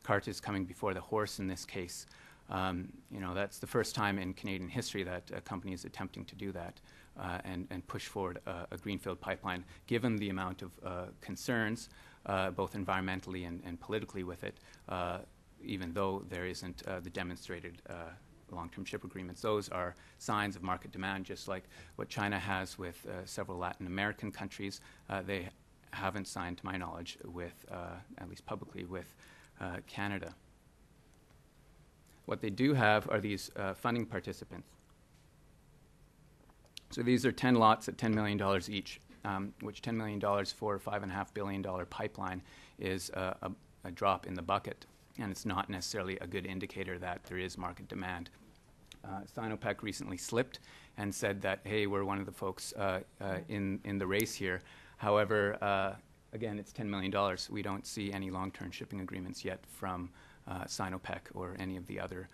cart is coming before the horse in this case. That's the first time in Canadian history that a company is attempting to do that and push forward a greenfield pipeline, given the amount of concerns, both environmentally and politically with it, even though there isn't the demonstrated long-term ship agreements. Those are signs of market demand, just like what China has with several Latin American countries. They haven't signed, to my knowledge, with, at least publicly, with Canada. What they do have are these funding participants. So these are 10 lots at $10 million each, which $10 million for a $5.5 billion pipeline is a drop in the bucket, and it's not necessarily a good indicator that there is market demand. Sinopec recently slipped and said that, hey, we're one of the folks in the race here. However, again, it's $10 million. We don't see any long-term shipping agreements yet from Sinopec or any of the other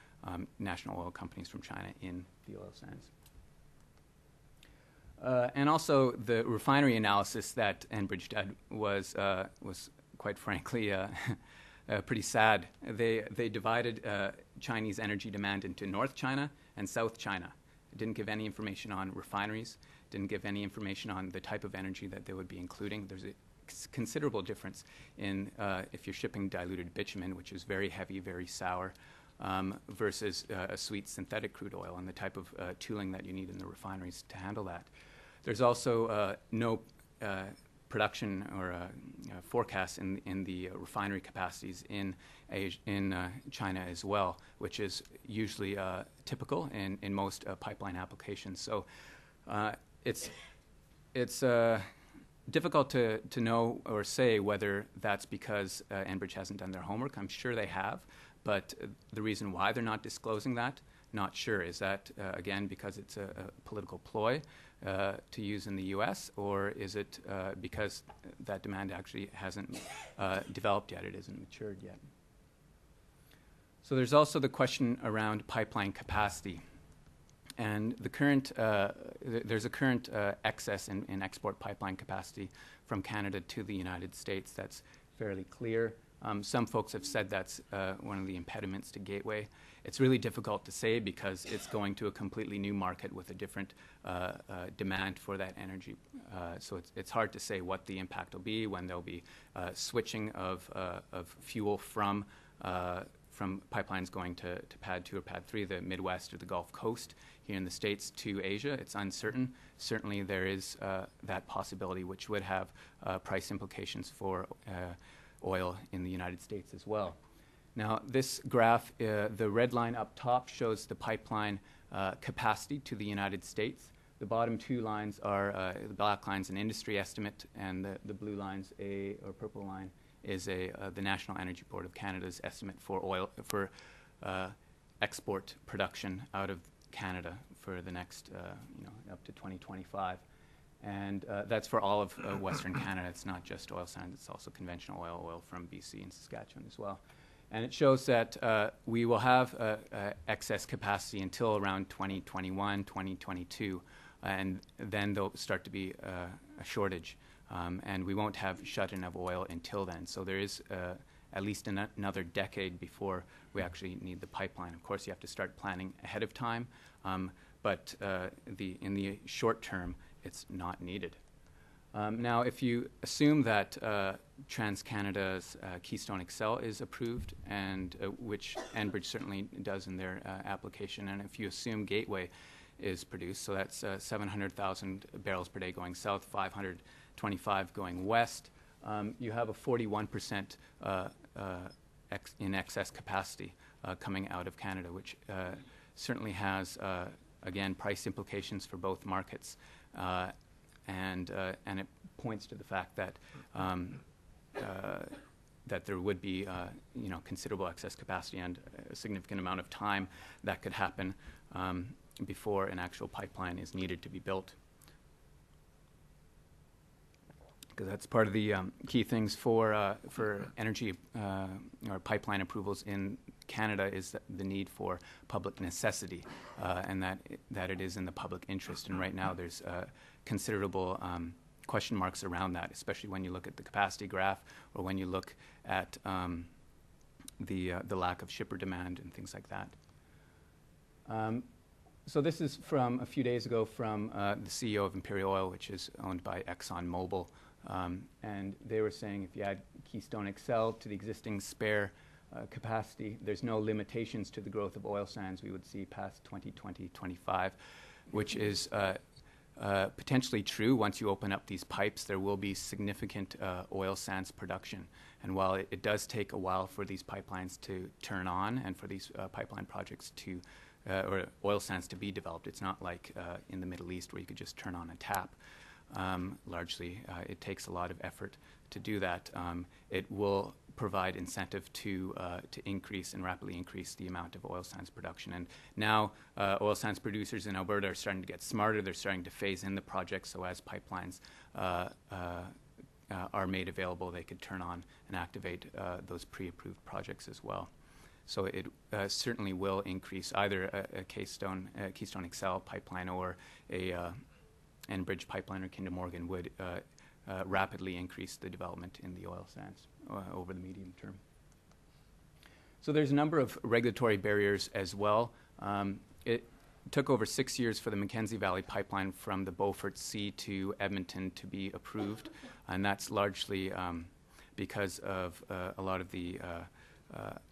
national oil companies from China in the oil sands. And also, the refinery analysis that Enbridge did was quite frankly, pretty sad. They divided Chinese energy demand into North China and South China. It didn't give any information on refineries, didn't give any information on the type of energy that they would be including. There's a considerable difference in if you're shipping diluted bitumen, which is very heavy, very sour, versus a sweet synthetic crude oil and the type of tooling that you need in the refineries to handle that. There's also no production or forecast in the refinery capacities in China as well, which is usually typical in most pipeline applications. So it's difficult to know or say whether that's because Enbridge hasn't done their homework. I'm sure they have, but the reason why they're not disclosing that, not sure. Is that, again, because it's a political ploy to use in the U.S., or is it because that demand actually hasn't developed yet, it isn't matured yet? So there's also the question around pipeline capacity. And the current, there's a current excess in export pipeline capacity from Canada to the United States that's fairly clear. Some folks have said that's one of the impediments to Gateway. It's really difficult to say because it's going to a completely new market with a different demand for that energy. So it's hard to say what the impact will be when there'll be switching of fuel from pipelines going to Pad 2 or Pad 3, the Midwest or the Gulf Coast here in the States to Asia. It's uncertain. Certainly there is that possibility, which would have price implications for oil in the United States as well. Now, this graph, the red line up top shows the pipeline capacity to the United States. The bottom two lines are, the black line's an industry estimate, and the blue line's or purple line is the National Energy Board of Canada's estimate for oil, for export production out of Canada for the next, up to 2025. And that's for all of Western Canada. It's not just oil sands, it's also conventional oil from BC and Saskatchewan as well. And it shows that we will have excess capacity until around 2021, 2022, and then there'll start to be a shortage. And we won't have shut-in of oil until then. So there is at least another decade before we actually need the pipeline. Of course, you have to start planning ahead of time, but in the short term, it's not needed. Now, if you assume that TransCanada's Keystone XL is approved, and which Enbridge certainly does in their application, and if you assume Gateway is produced, so that's 700,000 barrels per day going south, 525 going west, you have a 41% in excess capacity coming out of Canada, which certainly has, again, price implications for both markets. And it points to the fact that that there would be considerable excess capacity and a significant amount of time that could happen before an actual pipeline is needed to be built. Because that's part of the key things for energy or pipeline approvals in Canada is the need for public necessity, and that it is in the public interest. And right now there's considerable question marks around that, especially when you look at the capacity graph or when you look at the lack of shipper demand and things like that. So this is from a few days ago from the CEO of Imperial Oil, which is owned by ExxonMobil. And they were saying if you add Keystone XL to the existing spare capacity, there's no limitations to the growth of oil sands we would see past 2020, 25, which is potentially true. Once you open up these pipes, there will be significant oil sands production. And while it does take a while for these pipelines to turn on and for these pipeline projects to, or oil sands to be developed, it's not like in the Middle East where you could just turn on a tap. Largely, it takes a lot of effort to do that. It will provide incentive to increase and rapidly increase the amount of oil sands production. And now oil sands producers in Alberta are starting to get smarter. They're starting to phase in the project, so as pipelines are made available, they could turn on and activate those pre-approved projects as well. So it certainly will increase either a Keystone XL pipeline or a Enbridge pipeline or Kinder Morgan would rapidly increase the development in the oil sands over the medium term. So there's a number of regulatory barriers as well. It took over 6 years for the Mackenzie Valley pipeline from the Beaufort Sea to Edmonton to be approved, and that's largely because of a lot of the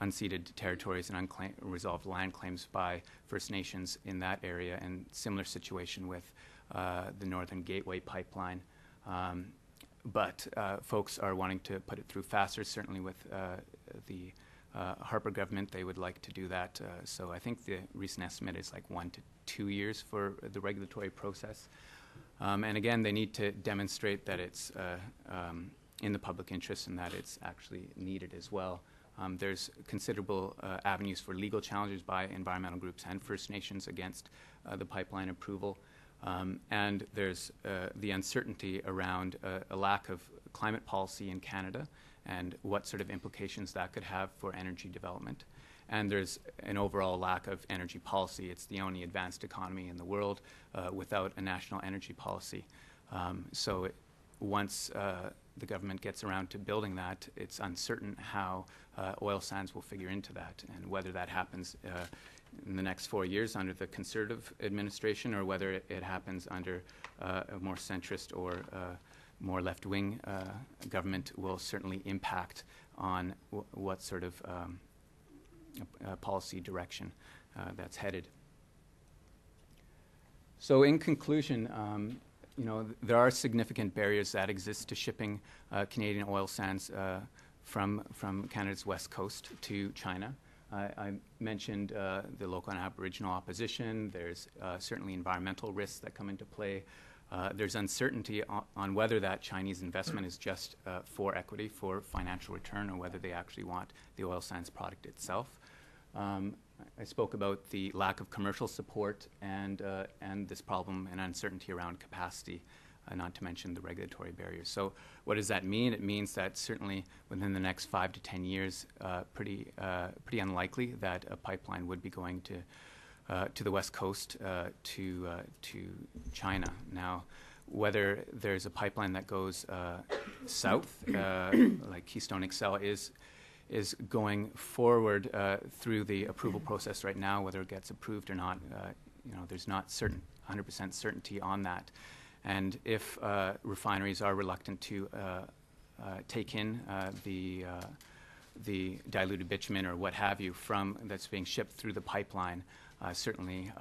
unceded territories and unresolved land claims by First Nations in that area, and similar situation with the Northern Gateway pipeline. But folks are wanting to put it through faster, certainly with the Harper government. They would like to do that. So I think the recent estimate is like 1 to 2 years for the regulatory process. And again, they need to demonstrate that it's in the public interest and that it's actually needed as well. There's considerable avenues for legal challenges by environmental groups and First Nations against the pipeline approval. And there's the uncertainty around a lack of climate policy in Canada and what sort of implications that could have for energy development. And there's an overall lack of energy policy. It's the only advanced economy in the world without a national energy policy. Once the government gets around to building that, it's uncertain how oil sands will figure into that, and whether that happens in the next 4 years under the Conservative administration, or whether it happens under a more centrist or more left-wing government will certainly impact on what sort of policy direction that's headed. So in conclusion, there are significant barriers that exist to shipping Canadian oil sands from Canada's west coast to China. I mentioned the local and Aboriginal opposition. There's certainly environmental risks that come into play. There's uncertainty on whether that Chinese investment is just for equity, for financial return, or whether they actually want the oil sands product itself. I spoke about the lack of commercial support and this problem and uncertainty around capacity, not to mention the regulatory barriers. So what does that mean? It means that certainly within the next 5 to 10 years, pretty unlikely that a pipeline would be going to the west coast to China. Now, whether there's a pipeline that goes south, like Keystone XL is going forward through the approval process right now. Whether it gets approved or not, there's not 100% certainty on that. And if refineries are reluctant to take in the diluted bitumen or what have you that's being shipped through the pipeline, certainly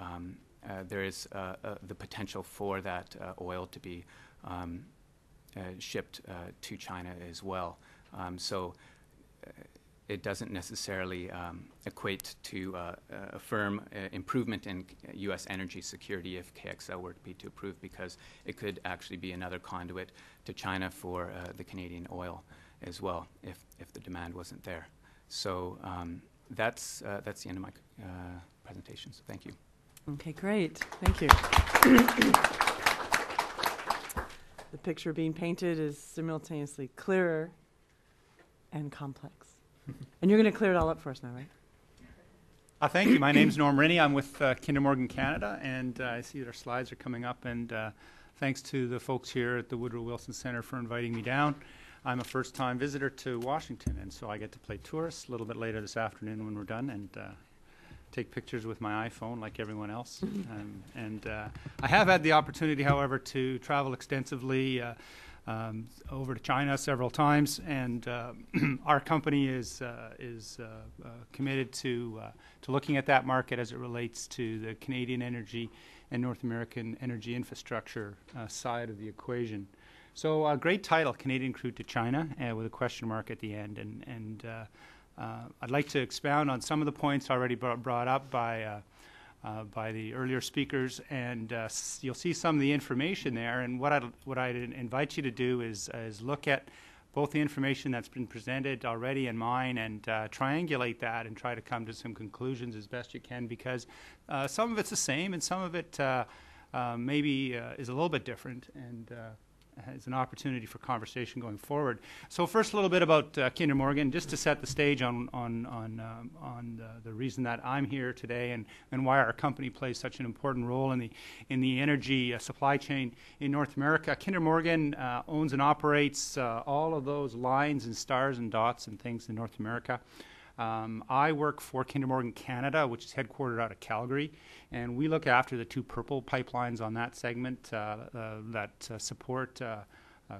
there is the potential for that oil to be shipped to China as well. So it doesn't necessarily equate to a firm improvement in U.S. energy security if KXL were to be approved, because it could actually be another conduit to China for the Canadian oil as well if the demand wasn't there. So that's the end of my presentation. So thank you. Okay, great. Thank you. The picture being painted is simultaneously clearer and complex. And you're going to clear it all up for us now, right? Thank you. My name's Norm Rinne. I'm with Kinder Morgan Canada, and I see that our slides are coming up. And thanks to the folks here at the Woodrow Wilson Center for inviting me down. I'm a first-time visitor to Washington, and so I get to play tourist a little bit later this afternoon when we're done, and take pictures with my iPhone like everyone else. I have had the opportunity, however, to travel extensively over to China several times, and our company is committed to looking at that market as it relates to the Canadian energy and North American energy infrastructure side of the equation. So a great title, Canadian Crude to China, with a question mark at the end. And I'd like to expound on some of the points already brought up by the earlier speakers, and you'll see some of the information there. And what I'd invite you to do is look at both the information that's been presented already and mine, and triangulate that and try to come to some conclusions as best you can, because some of it's the same and some of it maybe is a little bit different. is an opportunity for conversation going forward. So first, a little bit about Kinder Morgan, just to set the stage on the reason that I'm here today and why our company plays such an important role in the energy supply chain in North America. Kinder Morgan owns and operates all of those lines and stars and dots and things in North America. I work for Kinder Morgan Canada, which is headquartered out of Calgary, and we look after the two purple pipelines on that segment that support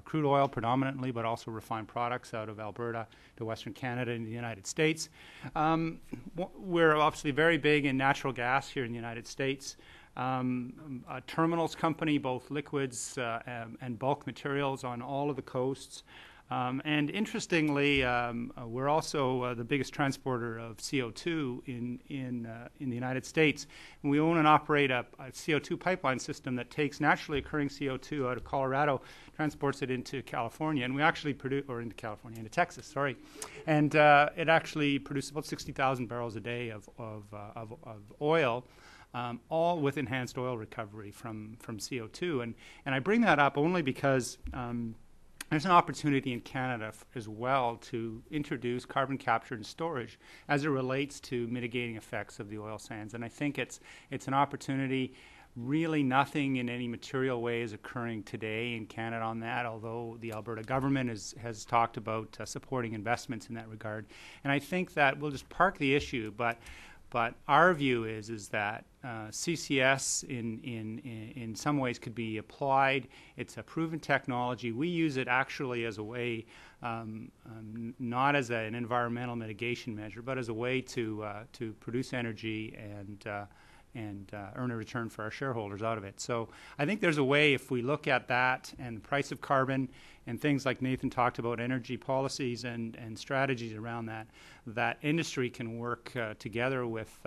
crude oil predominantly, but also refined products out of Alberta to Western Canada and the United States. We're obviously very big in natural gas here in the United States. A terminals company, both liquids and bulk materials on all of the coasts. And interestingly, we're also the biggest transporter of CO2 in the United States. And we own and operate a CO2 pipeline system that takes naturally occurring CO2 out of Colorado, transports it into California, and we actually produce, or into California, into Texas, sorry. And it actually produces about 60,000 barrels a day of oil. All with enhanced oil recovery from CO2. And I bring that up only because there's an opportunity in Canada as well to introduce carbon capture and storage as it relates to mitigating effects of the oil sands. And I think it's an opportunity. Really nothing in any material way is occurring today in Canada on that, although the Alberta government has talked about supporting investments in that regard. And I think that we'll just park the issue, but our view is that CCS in some ways could be applied. It's a proven technology. We use it actually as a way, not as an environmental mitigation measure, but as a way to produce energy and earn a return for our shareholders out of it. So I think there's a way, if we look at that and the price of carbon and things like Nathan talked about, energy policies and strategies around that industry can work together with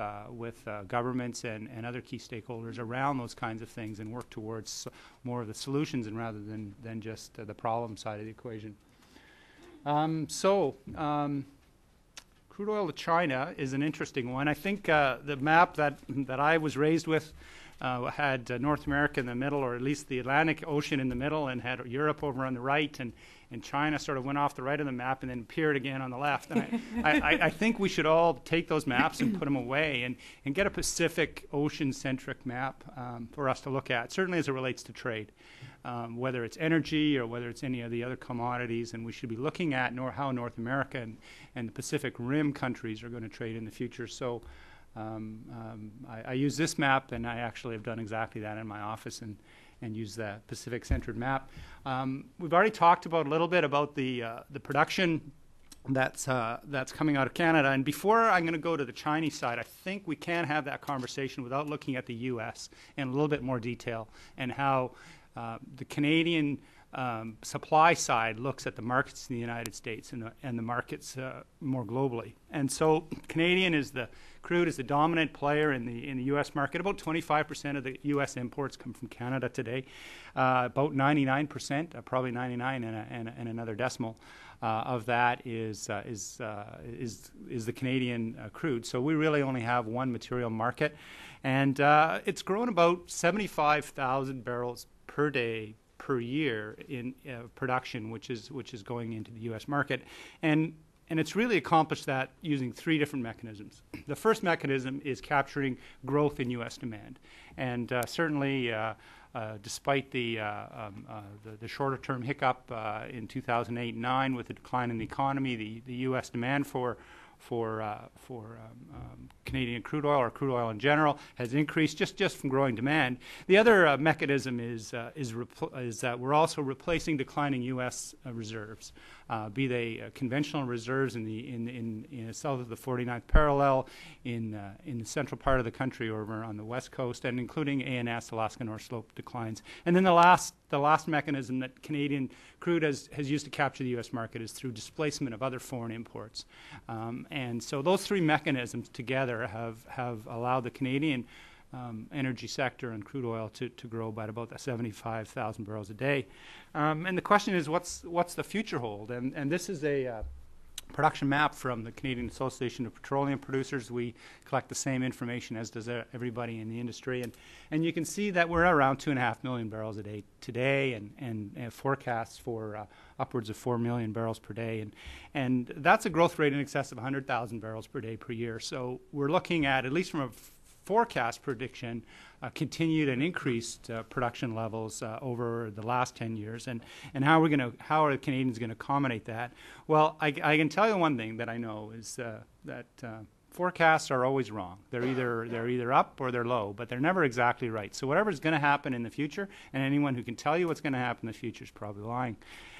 governments and other key stakeholders around those kinds of things and work towards more of the solutions and rather than just the problem side of the equation. Crude oil to China is an interesting one. I think the map that I was raised with had North America in the middle, or at least the Atlantic Ocean in the middle, and had Europe over on the right, and China sort of went off the right of the map and then appeared again on the left. And I think we should all take those maps and put them away and get a Pacific Ocean-centric map for us to look at, certainly as it relates to trade. Whether it's energy or whether it's any of the other commodities, and we should be looking at how North America and the Pacific Rim countries are going to trade in the future. So I use this map, and I actually have done exactly that in my office and use that Pacific-centered map. We've already talked about a little bit about the production that's coming out of Canada. And before I'm going to go to the Chinese side, I think we can have that conversation without looking at the U.S. in a little bit more detail and how the Canadian supply side looks at the markets in the United States and the markets more globally. And so crude is the dominant player in the U.S. market. About 25% of the U.S. imports come from Canada today. About 99%, probably 99 and another decimal, of that is the Canadian crude. So we really only have one material market, and it's grown about 75,000 barrels per day per year in production, which is going into the U.S. market, and it's really accomplished that using three different mechanisms. The first mechanism is capturing growth in U.S. demand, and certainly despite the shorter-term hiccup in 2008 and 2009 with the decline in the economy, the U.S. demand for Canadian crude oil or crude oil in general has increased just from growing demand. The other mechanism is that we're also replacing declining U.S. reserves, be they conventional reserves in south of the 49th parallel, in the central part of the country over on the west coast, and including ANS, Alaska North Slope declines. And then the last mechanism that Canadian crude has used to capture the U.S. market is through displacement of other foreign imports. And so those three mechanisms together have allowed the Canadian energy sector and crude oil to grow by about 75,000 barrels a day. And the question is, what's the future hold? And this is production map from the Canadian Association of Petroleum Producers. We collect the same information as does everybody in the industry. And you can see that we're around 2.5 million barrels a day today and forecasts for upwards of 4 million barrels per day. And that's a growth rate in excess of 100,000 barrels per day per year. So we're looking at least from a forecast prediction, continued and increased production levels over the last 10 years. And how are the Canadians going to accommodate that? Well, I can tell you one thing that I know is that forecasts are always wrong. They're either up or they're low, but they're never exactly right. So whatever's going to happen in the future, and anyone who can tell you what's going to happen in the future is probably lying.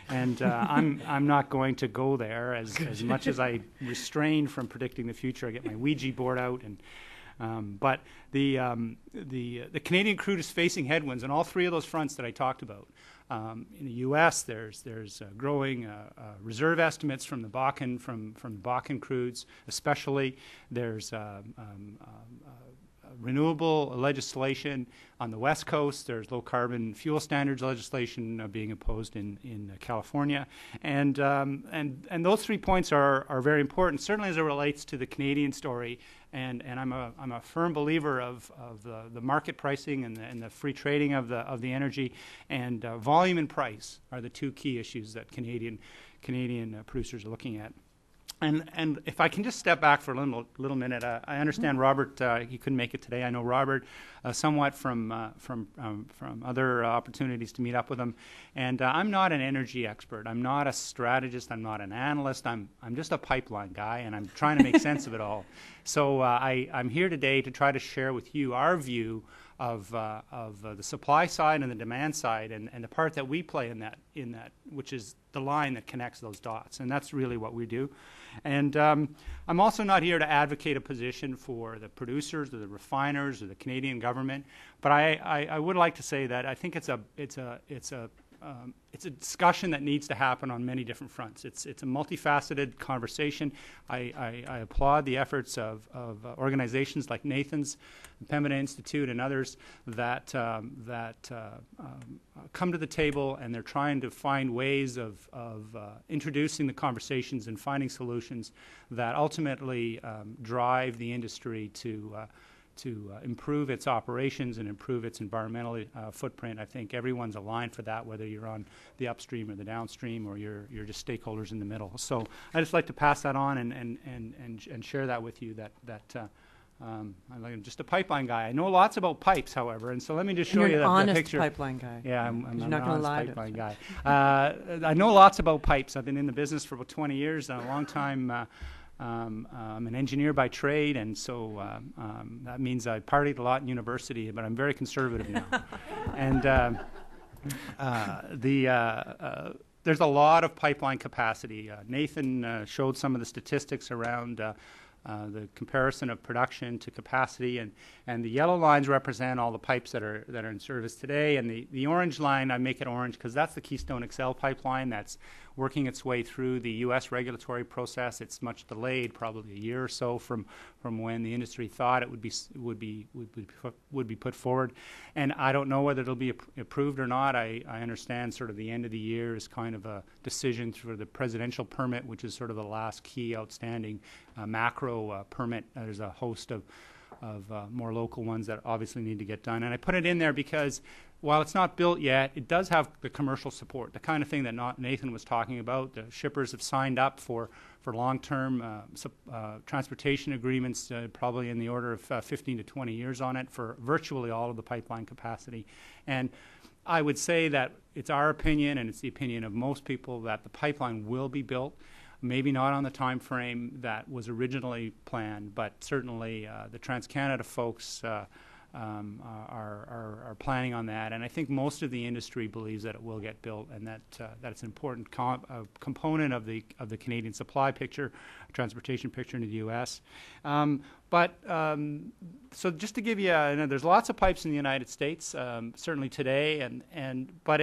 And I'm not going to go there as much as I refrain from predicting the future. I get my Ouija board out and. But the Canadian crude is facing headwinds on all three of those fronts that I talked about. In the U.S., there's growing reserve estimates from the Bakken from Bakken crudes, especially. There's renewable legislation on the West Coast. There's low carbon fuel standards legislation being opposed in California, and those 3 points are very important, certainly as it relates to the Canadian story. And I'm a firm believer of the market pricing and the free trading of the energy, and volume and price are the two key issues that Canadian producers are looking at. And if I can just step back for a little minute, I understand Robert, he couldn't make it today. I know Robert somewhat from other opportunities to meet up with him. And I'm not an energy expert. I'm not a strategist. I'm not an analyst. I'm just a pipeline guy, and I'm trying to make sense of it all. So I'm here today to try to share with you our view of the supply side and the demand side, and the part that we play in that, which is the line that connects those dots. And that's really what we do. And I'm also not here to advocate a position for the producers or the refiners or the Canadian government, but I would like to say that I think it's a discussion that needs to happen on many different fronts. It's a multifaceted conversation. I applaud the efforts of organizations like Nathan's, the Pembina Institute, and others that come to the table, and they're trying to find ways of introducing the conversations and finding solutions that ultimately drive the industry to improve its operations and improve its environmental footprint. I think everyone's aligned for that, whether you're on the upstream or the downstream, or you're just stakeholders in the middle. So I just like to pass that on and share that with you. I'm like just a pipeline guy. I know lots about pipes, however, and so let me just show you that picture. Pipeline guy. Yeah, I'm you're an not going to honest lie pipeline guy. I know lots about pipes. I've been in the business for about 20 years, a long time. I'm an engineer by trade, and so that means I partied a lot in university, but I'm very conservative now. And there's a lot of pipeline capacity. Nathan showed some of the statistics around the comparison of production to capacity, and the yellow lines represent all the pipes that are in service today, and the orange line, I make it orange because that's the Keystone XL pipeline that's working its way through the U.S. regulatory process. It's much delayed, probably a year or so from when the industry thought it would be put forward, and I don't know whether it'll be approved or not. I understand sort of the end of the year is kind of a decision for the presidential permit, which is sort of the last key outstanding macro permit. There's a host of more local ones that obviously need to get done. And I put it in there because while it's not built yet, it does have the commercial support, the kind of thing that Nathan was talking about. The shippers have signed up for long-term transportation agreements, probably in the order of 15 to 20 years on it for virtually all of the pipeline capacity. And I would say that it's our opinion, and it's the opinion of most people, that the pipeline will be built. Maybe not on the time frame that was originally planned, but certainly the TransCanada folks are planning on that, and I think most of the industry believes that it will get built, and that it's an important component of the Canadian supply picture, transportation picture in the U.S. So just to give you, there's lots of pipes in the United States, certainly today, but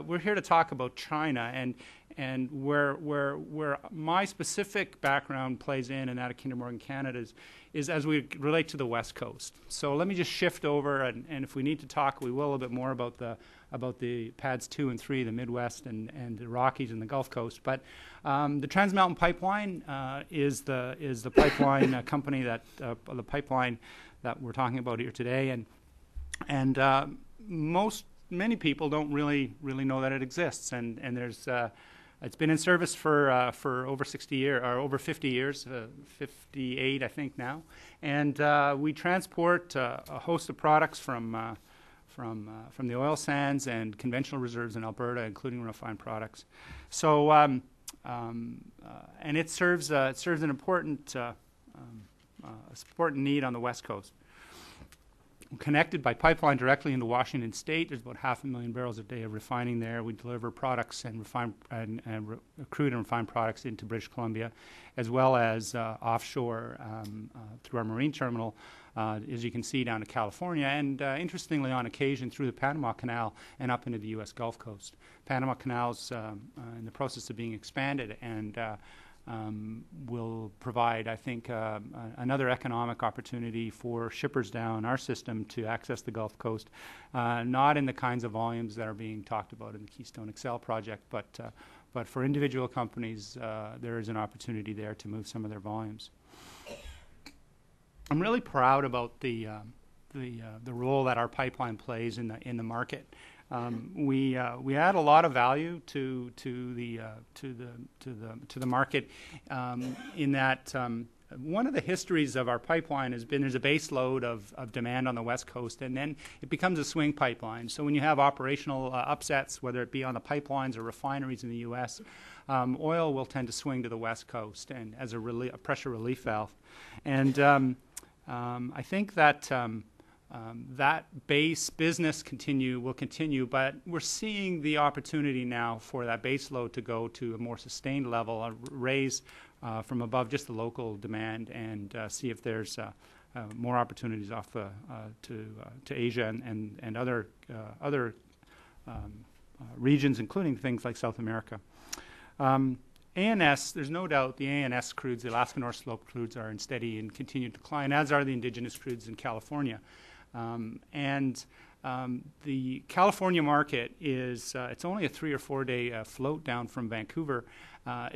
we're here to talk about China, and where my specific background plays in, and that of Kinder Morgan Canada, is as we relate to the West Coast. So let me just shift over, and if we need to talk, we will a little bit more about the pads 2 and 3, the Midwest and the Rockies and the Gulf Coast. But the Trans Mountain Pipeline is the pipeline company that the pipeline that we're talking about here today, and many people don't really know that it exists, and there's it's been in service for over 60 years, or over 50 years, 58 I think now, and we transport a host of products from the oil sands and conventional reserves in Alberta, including refined products. So and it serves an important need on the West Coast. Connected by pipeline directly into Washington State. There's about 500,000 barrels a day of refining there. We deliver products and crude and refined products into British Columbia, as well as offshore through our marine terminal, as you can see, down to California, and interestingly, on occasion, through the Panama Canal and up into the U.S. Gulf Coast. Panama Canal's in the process of being expanded, and will provide, I think, another economic opportunity for shippers down our system to access the Gulf Coast, not in the kinds of volumes that are being talked about in the Keystone XL project, but for individual companies, there is an opportunity there to move some of their volumes. I'm really proud about the role that our pipeline plays in the market. We add a lot of value to the market in that one of the histories of our pipeline has been there's a base load of demand on the West Coast, and then it becomes a swing pipeline. So when you have operational upsets, whether it be on the pipelines or refineries in the U.S., oil will tend to swing to the West Coast and as a pressure relief valve. And I think that that base business will continue, but we're seeing the opportunity now for that base load to go to a more sustained level, a raise from above just the local demand, and see if there's more opportunities off to Asia and other regions, including things like South America. ANS, there's no doubt the ANS crudes, the Alaska North Slope crudes, are in steady and continued decline, as are the indigenous crudes in California. The California market is, it's only a 3 or 4 day float down from Vancouver.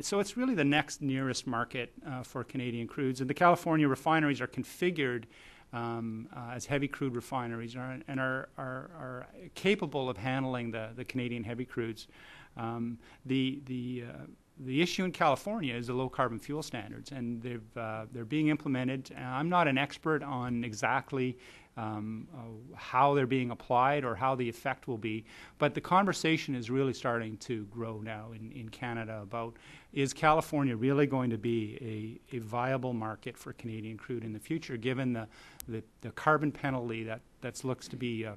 So it's really the next nearest market for Canadian crudes. And the California refineries are configured as heavy crude refineries and are capable of handling the Canadian heavy crudes. The issue in California is the low carbon fuel standards, and they're being implemented. I'm not an expert on exactly how they're being applied or how the effect will be, but the conversation is really starting to grow now in Canada about, is California really going to be a viable market for Canadian crude in the future, given the carbon penalty that looks to be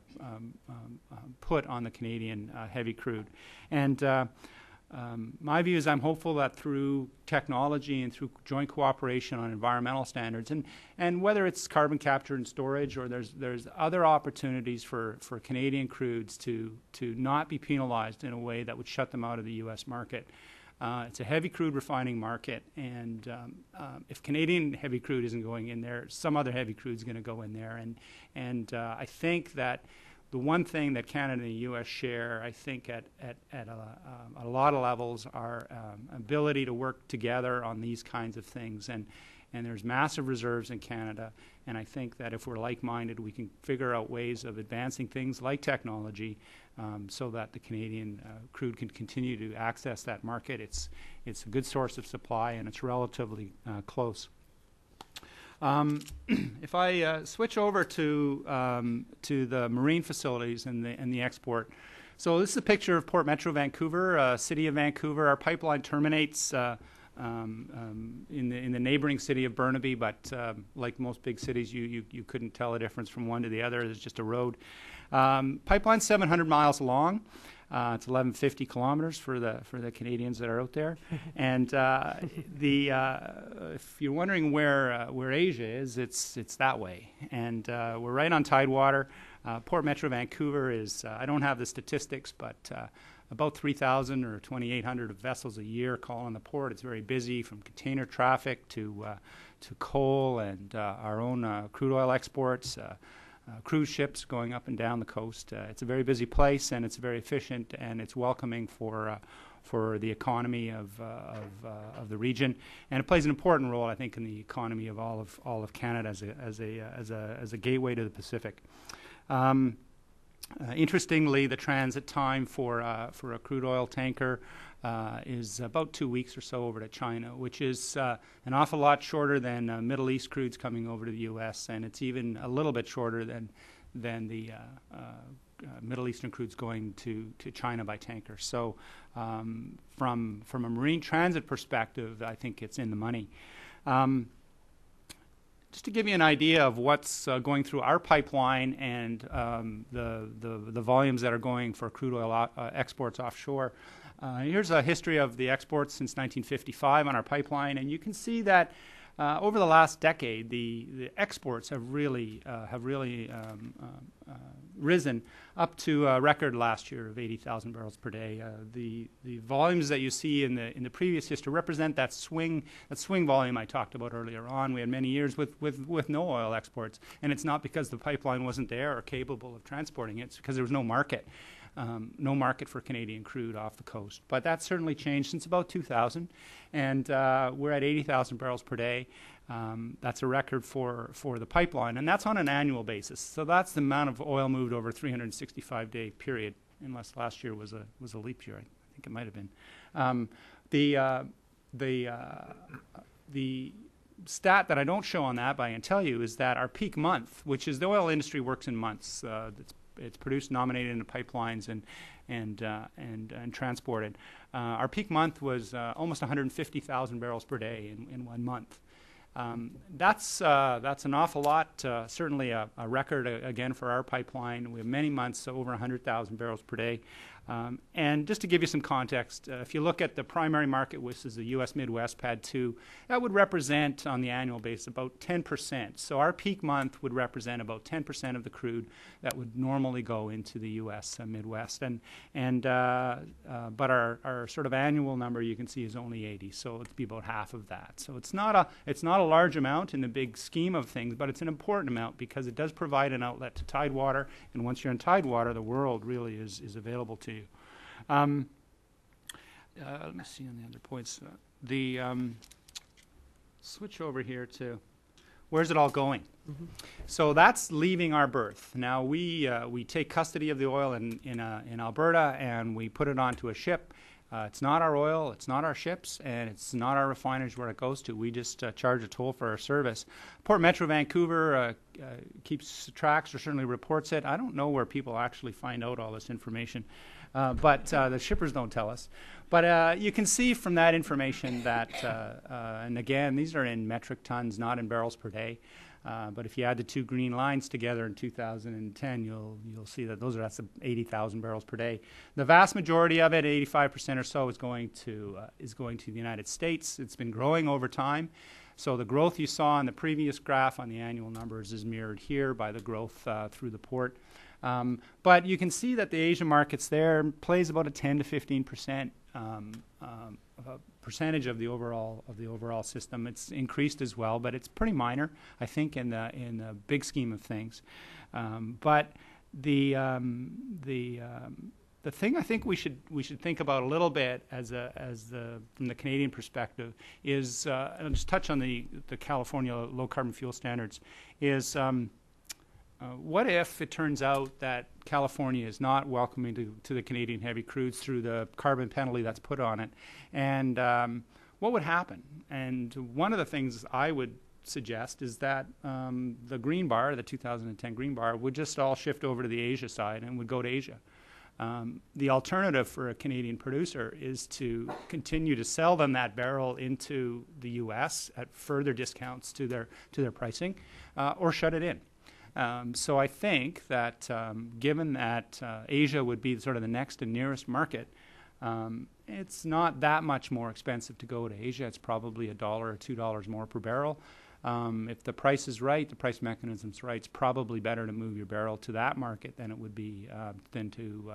put on the Canadian heavy crude. And my view is I'm hopeful that through technology and through joint cooperation on environmental standards, and whether it's carbon capture and storage, or there's other opportunities for Canadian crudes to not be penalized in a way that would shut them out of the U.S. market. It's a heavy crude refining market, and if Canadian heavy crude isn't going in there, some other heavy crude is going to go in there. And I think that the one thing that Canada and the U.S. share, I think, at a lot of levels, are ability to work together on these kinds of things. And there's massive reserves in Canada, and I think that if we're like-minded, we can figure out ways of advancing things like technology so that the Canadian crude can continue to access that market. It's a good source of supply, and it's relatively close. If I switch over to the marine facilities and the export, so this is a picture of Port Metro Vancouver, City of Vancouver. Our pipeline terminates in the neighboring city of Burnaby, but like most big cities, you couldn't tell a difference from one to the other. There's just a road. Pipeline's 700 miles long. It's 1150 kilometers for the Canadians that are out there. And if you're wondering where Asia is, it's that way. And we're right on Tidewater. Port Metro Vancouver is, I don't have the statistics, but about 3,000 or 2,800 vessels a year call on the port. It's very busy, from container traffic to coal and our own crude oil exports, cruise ships going up and down the coast. It's a very busy place, and it's very efficient, and it's welcoming for the economy of the region, and it plays an important role, I think, in the economy of all of Canada as a gateway to the Pacific. Interestingly, the transit time for a crude oil tanker is about 2 weeks or so over to China, which is an awful lot shorter than Middle East crudes coming over to the U.S., and it's even a little bit shorter than the Middle Eastern crudes going to China by tanker. So from a marine transit perspective, I think it's in the money. Just to give you an idea of what's going through our pipeline and the volumes that are going for crude oil exports offshore, here's a history of the exports since 1955 on our pipeline, and you can see that over the last decade, the exports have really risen up to a record last year of 80,000 barrels per day. The volumes that you see in the previous history represent that swing volume I talked about earlier on. We had many years with no oil exports, and it's not because the pipeline wasn't there or capable of transporting it. It's because there was no market. No market for Canadian crude off the coast. But that's certainly changed since about 2000, and we're at 80,000 barrels per day. That's a record for the pipeline, and that's on an annual basis. So that's the amount of oil moved over a 365-day period, unless last year was a leap year. I think it might have been. The stat that I don't show on that, but I can tell you, is that our peak month, which is the oil industry works in months. It's produced, nominated into pipelines, and transported. Our peak month was almost 150,000 barrels per day in 1 month. That's an awful lot. Certainly a record again for our pipeline. We have many months over 100,000 barrels per day. And just to give you some context, if you look at the primary market, which is the U.S. Midwest, PADD 2, that would represent on the annual basis about 10%. So our peak month would represent about 10% of the crude that would normally go into the U.S. Midwest. But our sort of annual number you can see is only 80, so it'd be about half of that. So it's not a large amount in the big scheme of things, but it's an important amount because it does provide an outlet to Tidewater, and once you're in Tidewater, the world really is available to you. Let me see on the other points. Switch over here to where's it all going? Mm-hmm. So that's leaving our berth. Now we take custody of the oil in Alberta, and we put it onto a ship. It's not our oil, it's not our ships, and it's not our refineries where it goes to. We just charge a toll for our service. Port Metro Vancouver keeps tracks or certainly reports it. I don't know where people actually find out all this information, but the shippers don't tell us. But you can see from that information that, and again, these are in metric tons, not in barrels per day. But if you add the two green lines together in 2010, you'll see that that's 80,000 barrels per day. The vast majority of it, 85% or so, is going to the United States. It's been growing over time. So the growth you saw in the previous graph on the annual numbers is mirrored here by the growth through the port. But you can see that the Asian markets there plays about a 10 to 15% percentage of the overall system. It's increased as well, but it's pretty minor, I think, in the big scheme of things. But the thing I think we should think about a little bit from the Canadian perspective is, and I'll just touch on the California low carbon fuel standards, is what if it turns out that California is not welcoming to the Canadian heavy crudes through the carbon penalty that's put on it? And what would happen? And one of the things I would suggest is that the green bar, the 2010 green bar, would just all shift over to the Asia side and would go to Asia. The alternative for a Canadian producer is to continue to sell them that barrel into the U.S. at further discounts to their pricing, or shut it in. So I think that given that Asia would be sort of the next and nearest market, it's not that much more expensive to go to Asia. It's probably $1 or $2 more per barrel. If the price is right, the price mechanism's right, it's probably better to move your barrel to that market than it would be than to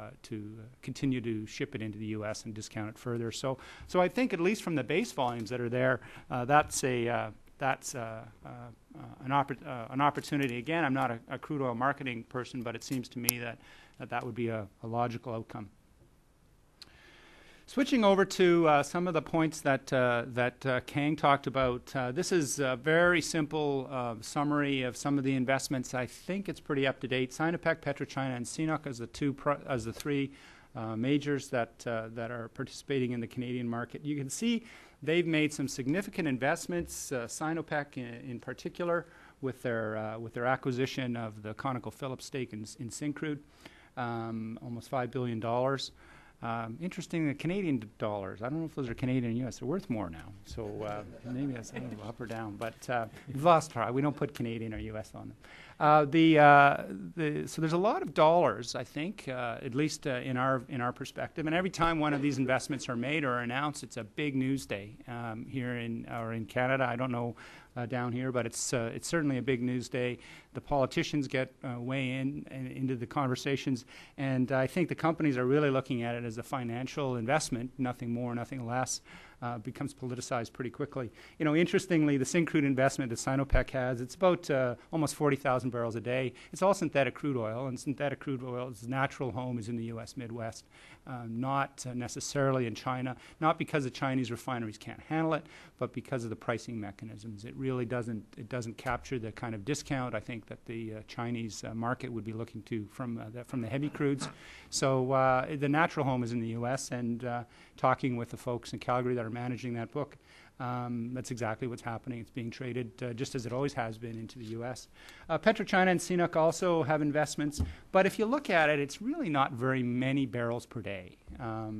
continue to ship it into the U.S. and discount it further. So I think at least from the base volumes that are there, that's an opportunity. Again, I'm not a crude oil marketing person, but it seems to me that would be a logical outcome. Switching over to some of the points that Kang talked about, this is a very simple summary of some of the investments. I think it's pretty up to date. Sinopec, PetroChina, and CNOOC as the three majors that are participating in the Canadian market. You can see they've made some significant investments. Sinopec, in particular, with their acquisition of the ConocoPhillips stake in Syncrude, almost $5 billion. Interesting, the Canadian dollars. I don't know if those are Canadian or U.S. They're worth more now. So maybe that's up or down. But we've lost track. We don't put Canadian or U.S. on them. So there's a lot of dollars, I think, at least in our perspective. And every time one of these investments are made or announced, it's a big news day here in Canada. I don't know down here, but it's certainly a big news day. The politicians get weigh into the conversations, and I think the companies are really looking at it as a financial investment, nothing more, nothing less. Becomes politicized pretty quickly. You know, interestingly, the Syncrude investment that Sinopec has, it's about almost 40,000 barrels a day. It's all synthetic crude oil, and synthetic crude oil's natural home is in the U.S. Midwest, not necessarily in China, not because the Chinese refineries can't handle it, but because of the pricing mechanisms. It really doesn't capture the kind of discount I think that the Chinese market would be looking to from the heavy crudes. So the natural home is in the U.S., and talking with the folks in Calgary that are managing that book, that's exactly what's happening. It's being traded just as it always has been into the U.S. PetroChina and CNOOC also have investments, but if you look at it, it's really not very many barrels per day.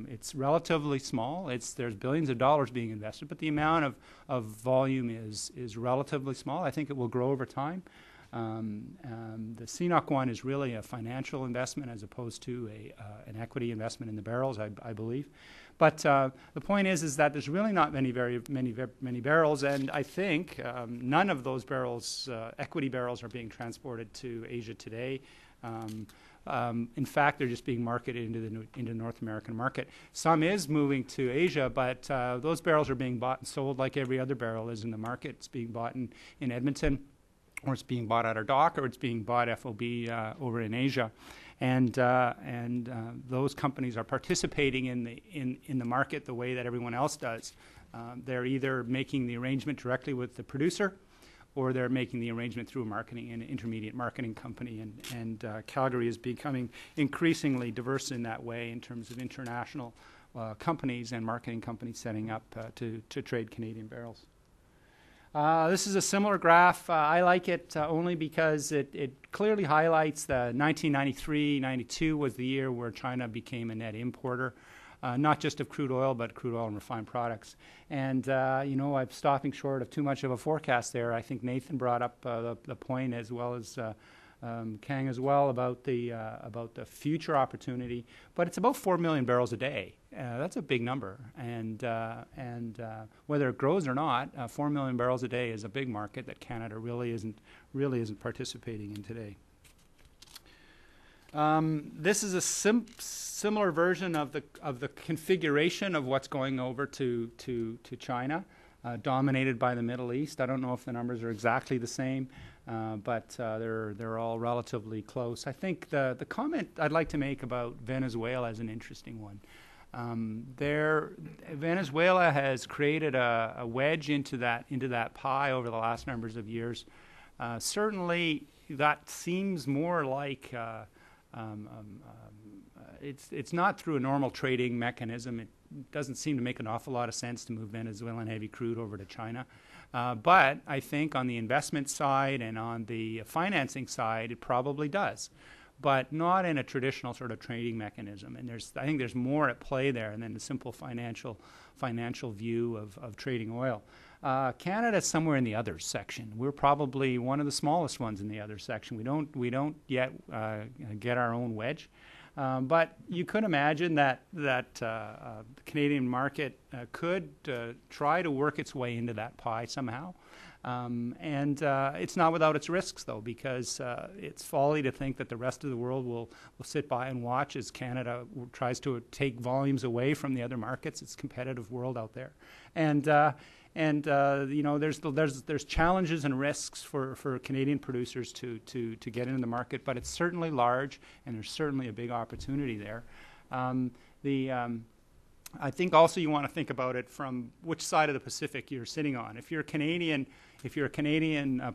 It's relatively small. There's billions of dollars being invested, but the amount of volume is relatively small. I think it will grow over time. The CNOOC one is really a financial investment as opposed to an equity investment in the barrels, I believe. But the point is that there's really not many barrels, and I think none of those barrels, equity barrels, are being transported to Asia today. In fact, they're just being marketed into the North American market. Some is moving to Asia, but those barrels are being bought and sold like every other barrel is in the market. It's being bought in Edmonton, or it's being bought at our dock, or it's being bought FOB over in Asia. And those companies are participating in the market the way that everyone else does. They're either making the arrangement directly with the producer, or they're making the arrangement through an intermediate marketing company. And Calgary is becoming increasingly diverse in that way in terms of international companies and marketing companies setting up to trade Canadian barrels. This is a similar graph. I like it only because it clearly highlights the 1993-92 was the year where China became a net importer, not just of crude oil, but crude oil and refined products. And, I'm stopping short of too much of a forecast there. I think Nathan brought up the point, as well as Kang as well, about the future opportunity. But it's about 4 million barrels a day. That's a big number, and whether it grows or not, 4 million barrels a day is a big market that Canada really isn't participating in today. This is a similar version of the configuration of what's going over to China, dominated by the Middle East. I don't know if the numbers are exactly the same, but they're all relatively close. I think the comment I'd like to make about Venezuela is an interesting one. Venezuela has created a wedge into that pie over the last numbers of years. Certainly, that seems more like it's not through a normal trading mechanism. It doesn't seem to make an awful lot of sense to move Venezuelan heavy crude over to China. But I think on the investment side and on the financing side, it probably does, but not in a traditional sort of trading mechanism. And I think there's more at play there than the simple financial view of trading oil. Canada is somewhere in the others section. We're probably one of the smallest ones in the others section. We don't yet get our own wedge. But you could imagine that the Canadian market could try to work its way into that pie somehow. It's not without its risks, though, because it's folly to think that the rest of the world will sit by and watch as Canada tries to take volumes away from the other markets. It's a competitive world out there. There's challenges and risks for Canadian producers to get into the market, but it's certainly large, and there's certainly a big opportunity there. I think also you want to think about it from which side of the Pacific you're sitting on. If you're a Canadian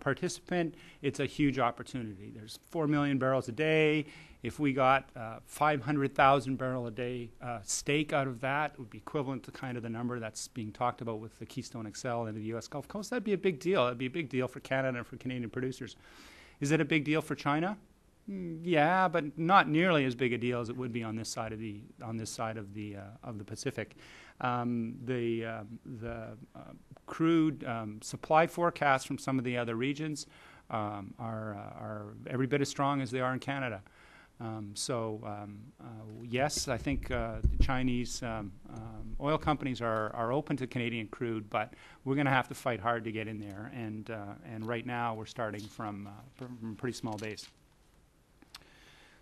participant, it's a huge opportunity. There's 4 million barrels a day. If we got 500,000 barrel a day stake out of that, it would be equivalent to kind of the number that's being talked about with the Keystone XL into the U.S. Gulf Coast. That'd be a big deal. That'd be a big deal for Canada and for Canadian producers. Is it a big deal for China? Yeah, but not nearly as big a deal as it would be on this side of the Pacific. The crude supply forecasts from some of the other regions are every bit as strong as they are in Canada. Yes, I think the Chinese oil companies are open to Canadian crude, but we're going to have to fight hard to get in there. And right now we're starting from a pretty small base.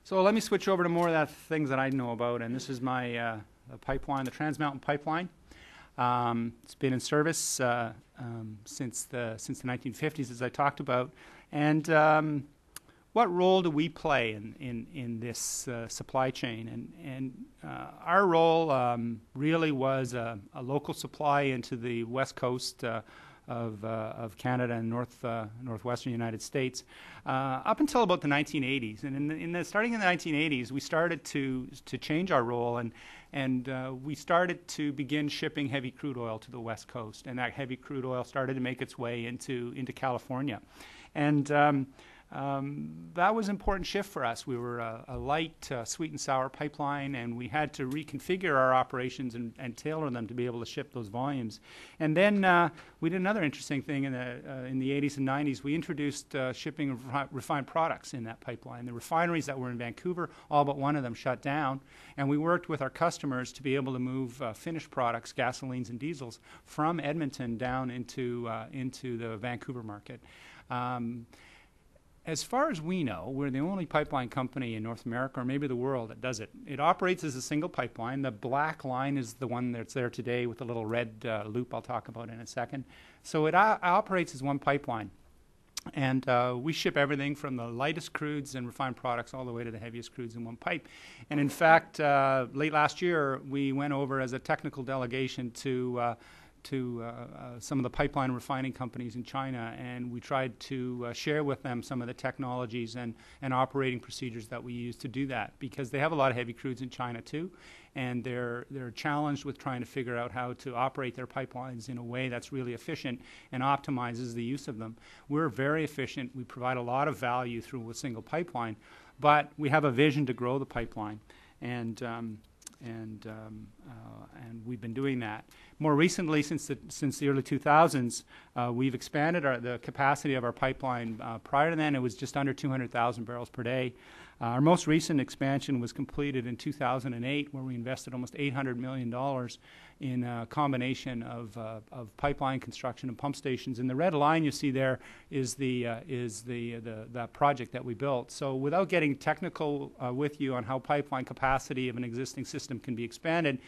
So let me switch over to more of the things that I know about, and this is my pipeline, the Trans Mountain Pipeline. It's been in service since the 1950s, as I talked about. And what role do we play in this supply chain? And our role really was a local supply into the west coast of Canada and northwestern United States up until about the 1980s. And starting in the 1980s, we started to change our role, and we started to begin shipping heavy crude oil to the west coast. And that heavy crude oil started to make its way into California. And that was an important shift for us. We were a light, sweet and sour pipeline, and we had to reconfigure our operations and tailor them to be able to ship those volumes. And then we did another interesting thing in the 80s and 90s. We introduced shipping of refined products in that pipeline. The refineries that were in Vancouver, all but one of them shut down, and we worked with our customers to be able to move finished products, gasolines and diesels, from Edmonton down into the Vancouver market. As far as we know, we're the only pipeline company in North America, or maybe the world, that does it. It operates as a single pipeline. The black line is the one that's there today with the little red loop I'll talk about in a second. So it operates as one pipeline. And we ship everything from the lightest crudes and refined products all the way to the heaviest crudes in one pipe. And in fact, late last year, we went over as a technical delegation to some of the pipeline refining companies in China, and we tried to share with them some of the technologies and operating procedures that we use to do that, because they have a lot of heavy crudes in China too, and they're challenged with trying to figure out how to operate their pipelines in a way that's really efficient and optimizes the use of them. We're very efficient. We provide a lot of value through a single pipeline, but we have a vision to grow the pipeline, and we've been doing that. More recently, since the early 2000s, we've expanded the capacity of our pipeline. Prior to then, it was just under 200,000 barrels per day. Our most recent expansion was completed in 2008, where we invested almost $800 million in a combination of pipeline construction and pump stations. And the red line you see there is that project that we built. So without getting technical with you on how pipeline capacity of an existing system can be expanded,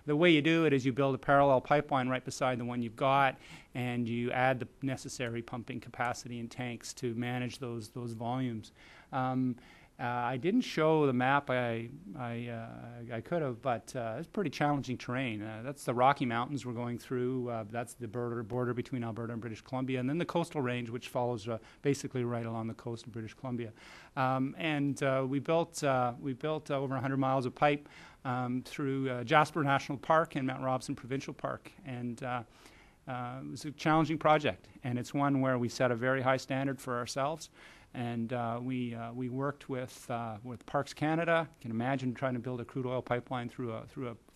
the way you do it is you build a parallel pipeline right beside the one you've got, and you add the necessary pumping capacity and tanks to manage those volumes. I didn't show the map. I could have, but it's pretty challenging terrain. That's the Rocky Mountains we're going through. That's the border between Alberta and British Columbia, and then the coastal range, which follows basically right along the coast of British Columbia. We built over 100 miles of pipe through Jasper National Park and Mount Robson Provincial Park, and it was a challenging project, and it's one where we set a very high standard for ourselves. And we worked with Parks Canada. You can imagine trying to build a crude oil pipeline through a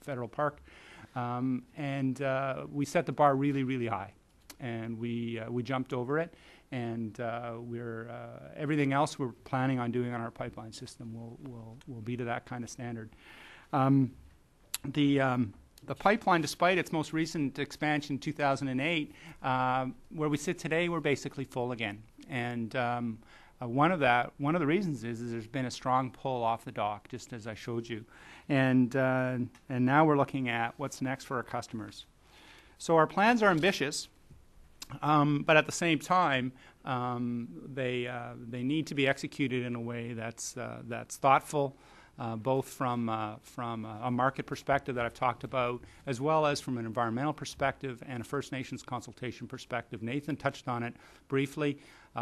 federal park, and we set the bar really, really high, and we jumped over it. And everything else we're planning on doing on our pipeline system will be to that kind of standard. the pipeline, despite its most recent expansion in 2008, where we sit today, we're basically full again. And one of the reasons is there's been a strong pull off the dock, just as I showed you. And now we're looking at what's next for our customers. So our plans are ambitious, but at the same time, they need to be executed in a way that's thoughtful, both from a market perspective that I've talked about, as well as from an environmental perspective and a First Nations consultation perspective. Nathan touched on it briefly.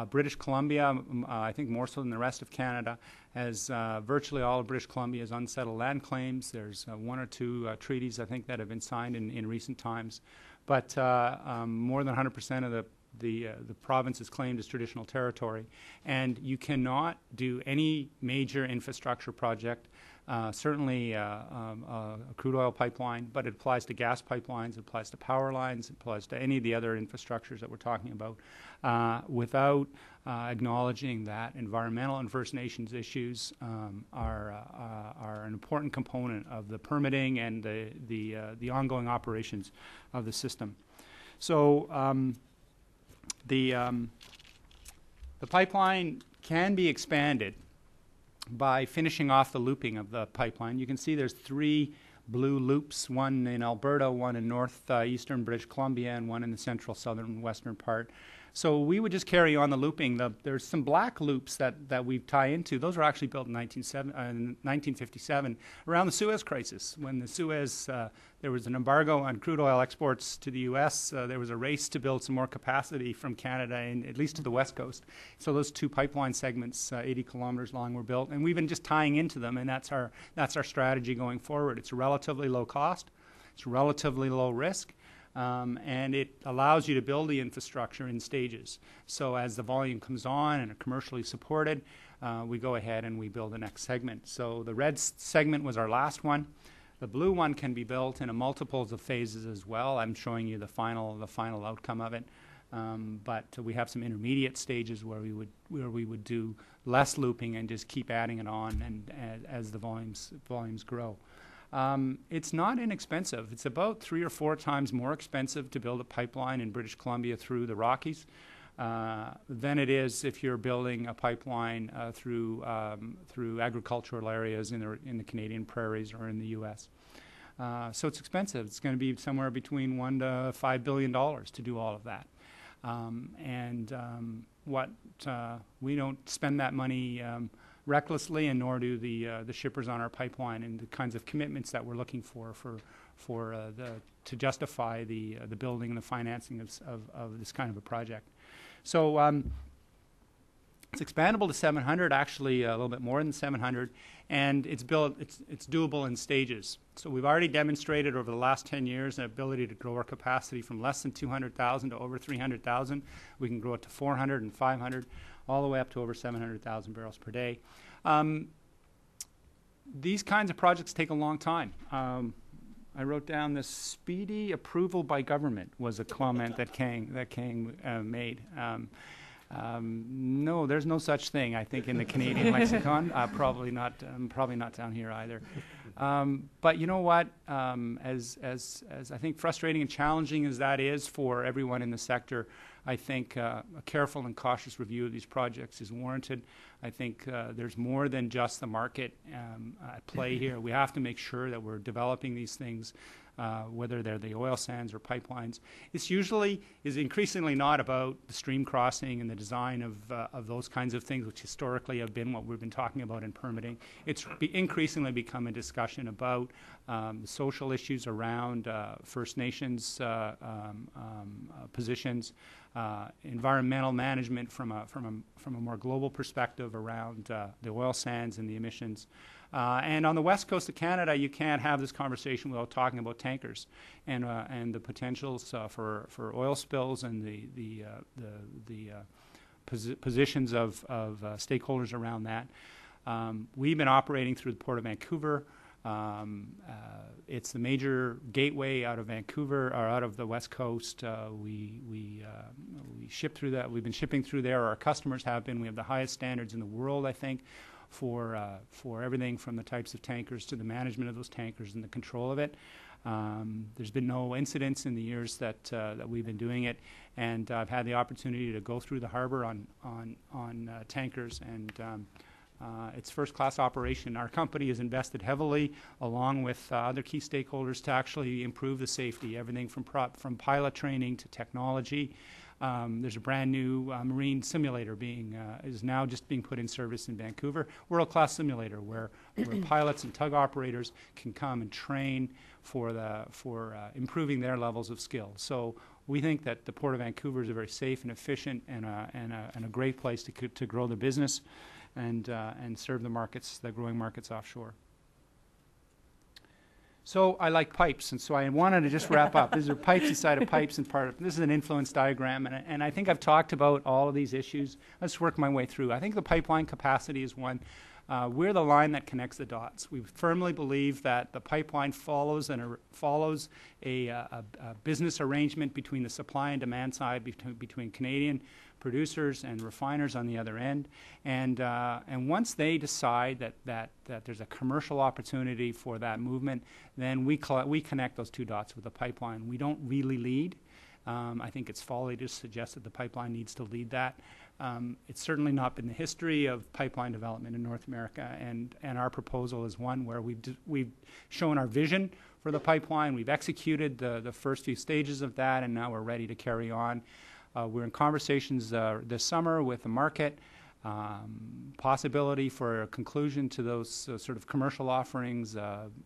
British Columbia, I think more so than the rest of Canada, has virtually all of British Columbia's unsettled land claims. There's one or two treaties, I think, that have been signed in recent times. But more than 100% of the province is claimed as traditional territory. And you cannot do any major infrastructure project, certainly a crude oil pipeline, but it applies to gas pipelines, it applies to power lines, it applies to any of the other infrastructures that we're talking about, without acknowledging that environmental and First Nations issues are an important component of the permitting and the ongoing operations of the system. So the pipeline can be expanded by finishing off the looping of the pipeline. You can see there's 3 blue loops, one in Alberta, one in northeastern British Columbia, and one in the central, southern, western part. So we would just carry on the looping. There's some black loops that we tie into. Those were actually built in 1957, around the Suez crisis. When the Suez, there was an embargo on crude oil exports to the U.S., there was a race to build some more capacity from Canada, and at least to the west coast. So those 2 pipeline segments, 80 kilometers long, were built, and we've been just tying into them, and that's our strategy going forward. It's relatively low cost, it's relatively low risk, and it allows you to build the infrastructure in stages. So as the volume comes on and are commercially supported, we go ahead and we build the next segment. So the red segment was our last one. The blue one can be built in a multiples of phases as well. I'm showing you the final outcome of it. But we have some intermediate stages where we would do less looping and just keep adding it on and as the volumes grow. It's not inexpensive. It's about 3 or 4 times more expensive to build a pipeline in British Columbia through the Rockies than it is if you're building a pipeline through agricultural areas in the Canadian prairies or in the U.S. So it's expensive. It's going to be somewhere between $1 to $5 billion to do all of that. We don't spend that money recklessly, and nor do the shippers on our pipeline, and the kinds of commitments that we're looking for to justify the building and the financing of this kind of a project. So it's expandable to 700, actually a little bit more than 700, and it's doable in stages. So we've already demonstrated over the last 10 years an ability to grow our capacity from less than 200,000 to over 300,000. We can grow it to 400 and 500, all the way up to over 700,000 barrels per day. These kinds of projects take a long time. I wrote down this speedy approval by government was a comment that Kang made. No, there's no such thing, I think, in the Canadian lexicon. Probably not down here either. But you know what? As I think frustrating and challenging as that is for everyone in the sector, I think a careful and cautious review of these projects is warranted. I think there's more than just the market at play here. We have to make sure that we're developing these things, whether they're the oil sands or pipelines. It's increasingly not about the stream crossing and the design of those kinds of things, which historically have been what we've been talking about in permitting. It's increasingly become a discussion about the social issues around First Nations positions, environmental management from a more global perspective around the oil sands and the emissions. And on the west coast of Canada, you can't have this conversation without talking about tankers and the potentials for oil spills and the positions of stakeholders around that. We've been operating through the Port of Vancouver. It's the major gateway out of Vancouver or out of the west coast. We ship through that. We've been shipping through there. Our customers have been. We have the highest standards in the world, I think, for everything from the types of tankers to the management of those tankers and the control of it. There's been no incidents in the years that we've been doing it, and I've had the opportunity to go through the harbor on tankers, and it's first-class operation. Our company has invested heavily, along with other key stakeholders, to actually improve the safety, everything from pilot training to technology. There's a brand new marine simulator is now just being put in service in Vancouver. World-class simulator where pilots and tug operators can come and train for improving their levels of skill. So we think that the Port of Vancouver is a very safe and efficient and a great place to grow the business and serve the growing markets offshore. So I like pipes, and so I wanted to just wrap up. These are pipes inside of pipes, and this is an influence diagram, and I think I've talked about all of these issues. Let's work my way through. I think the pipeline capacity is one. We're the line that connects the dots. We firmly believe that the pipeline follows a business arrangement between the supply and demand side, between Canadian producers and refiners on the other end, and once they decide that there's a commercial opportunity for that movement, then we connect those two dots with the pipeline. We don't really lead. I think it's folly to suggest that the pipeline needs to lead that. It's certainly not been the history of pipeline development in North America, and our proposal is one where we've shown our vision for the pipeline. We've executed the first few stages of that, and now we're ready to carry on. We're in conversations this summer with the market, possibility for a conclusion to those sort of commercial offerings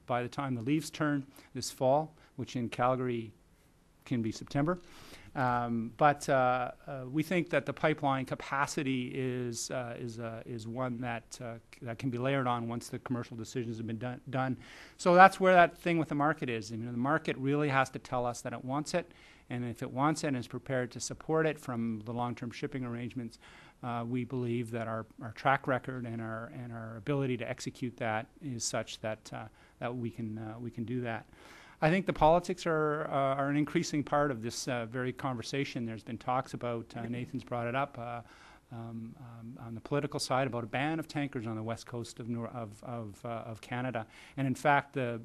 by the time the leaves turn this fall, which in Calgary can be September. But we think that the pipeline capacity is one that can be layered on once the commercial decisions have been done. So that's where that thing with the market is. I mean, the market really has to tell us that it wants it, and if it wants it and is prepared to support it from the long-term shipping arrangements, we believe that our track record and our ability to execute that is such that we can do that. I think the politics are an increasing part of this very conversation. There's been talks about, Nathan's brought it up, on the political side about a ban of tankers on the west coast of Canada. And in fact, the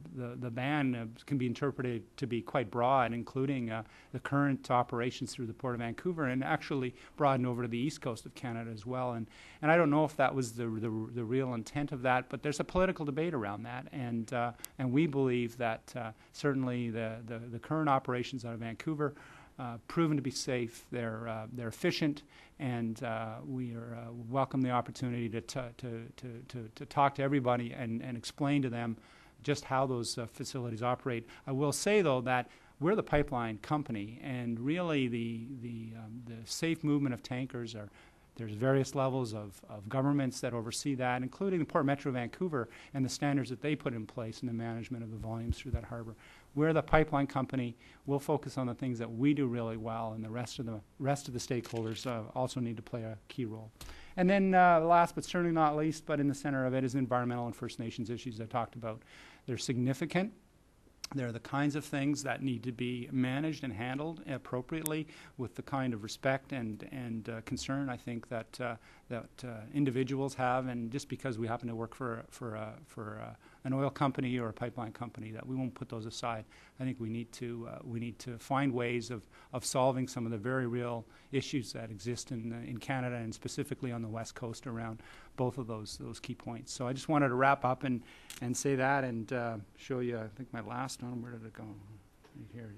ban can be interpreted to be quite broad, including the current operations through the Port of Vancouver, and actually broaden over to the east coast of Canada as well. And I don't know if that was the real intent of that, but there's a political debate around that. And we believe that certainly the current operations out of Vancouver proven to be safe. They're efficient, and we welcome the opportunity to talk to everybody and explain to them just how those facilities operate. I will say, though, that we're the pipeline company, and really the safe movement of tankers there's various levels of governments that oversee that, including the Port Metro Vancouver and the standards that they put in place in the management of the volumes through that harbor. We're the pipeline company. We'll focus on the things that we do really well, and the rest of the stakeholders also need to play a key role. And then last but certainly not least, but in the center of it, is environmental and First Nations issues I talked about. They're significant. They're the kinds of things that need to be managed and handled appropriately with the kind of respect and concern I think that individuals have, and just because we happen to work for an oil company or a pipeline company, that we won't put those aside. I think we need to find ways of solving some of the very real issues that exist in Canada, and specifically on the west coast around both of those key points. So I just wanted to wrap up and say that, and show you, I think, my last one. Where did it go? Right here.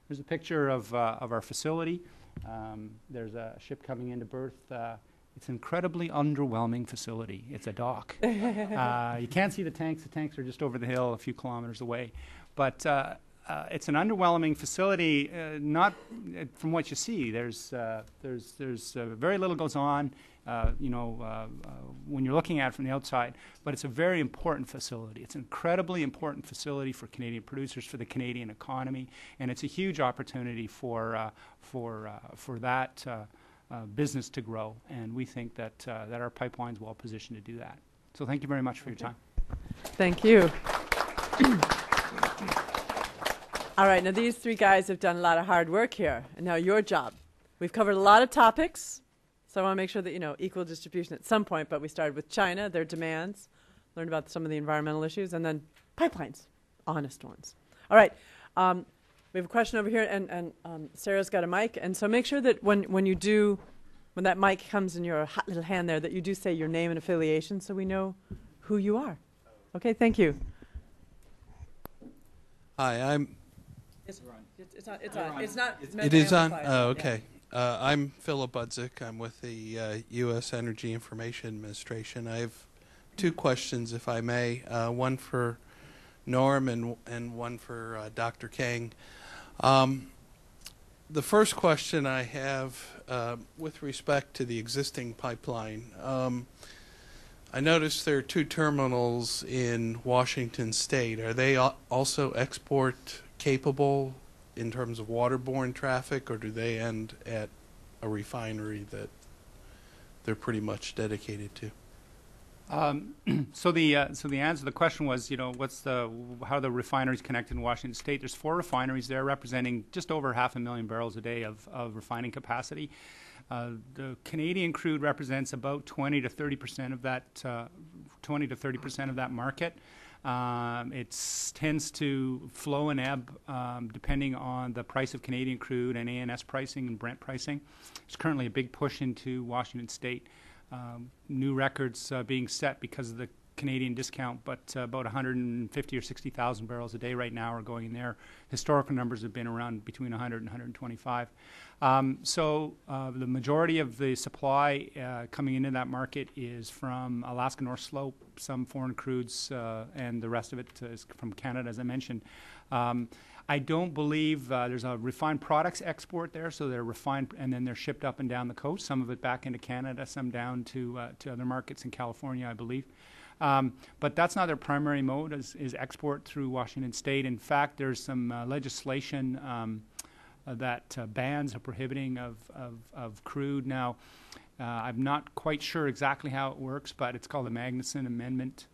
Here's a picture of our facility. There's a ship coming into berth. It's an incredibly underwhelming facility. It's a dock. You can't see the tanks. The tanks are just over the hill a few kilometers away. But it's an underwhelming facility, not from what you see. There's very little goes on, when you're looking at it from the outside, but it's a very important facility. It's an incredibly important facility for Canadian producers, for the Canadian economy, and it's a huge opportunity for that business to grow, and we think that our pipeline's well positioned to do that. So thank you very much for your time. Thank you. All right, now these three guys have done a lot of hard work here, and now your job. We've covered a lot of topics, so I want to make sure that, equal distribution at some point, but we started with China, their demands, learned about some of the environmental issues, and then pipelines, honest ones. All right. We have a question over here, and Sarah's got a mic. And so make sure that when that mic comes in your hot little hand there, that you do say your name and affiliation so we know who you are. Okay, thank you. Hi, I'm. It's on. It's not. It is on? Oh, okay. I'm Philip Budzik. I'm with the U.S. Energy Information Administration. I have two questions, if I may. One for Norm and one for Dr. Kang. The first question I have with respect to the existing pipeline, I noticed there are two terminals in Washington State. Are they also export capable in terms of waterborne traffic, or do they end at a refinery that they're pretty much dedicated to? So the answer to the question was, how are the refineries connected in Washington State? There's 4 refineries there representing just over 500,000 barrels a day of refining capacity. The Canadian crude represents about 20 to 30% of that market. It tends to flow and ebb depending on the price of Canadian crude and ANS pricing and Brent pricing. There's currently a big push into Washington State. New records being set because of the Canadian discount, but about 150 or 60,000 barrels a day right now are going in there. Historical numbers have been around between 100 and 125. So the majority of the supply coming into that market is from Alaska North Slope, some foreign crudes, and the rest of it is from Canada, as I mentioned. I don't believe there's a refined products export there, so they're refined and then they're shipped up and down the coast, some of it back into Canada, some down to other markets in California, I believe. But that's not their primary mode, is export through Washington State. In fact, there's some legislation that bans or prohibiting of crude. Now, I'm not quite sure exactly how it works, but it's called the Magnuson Amendment,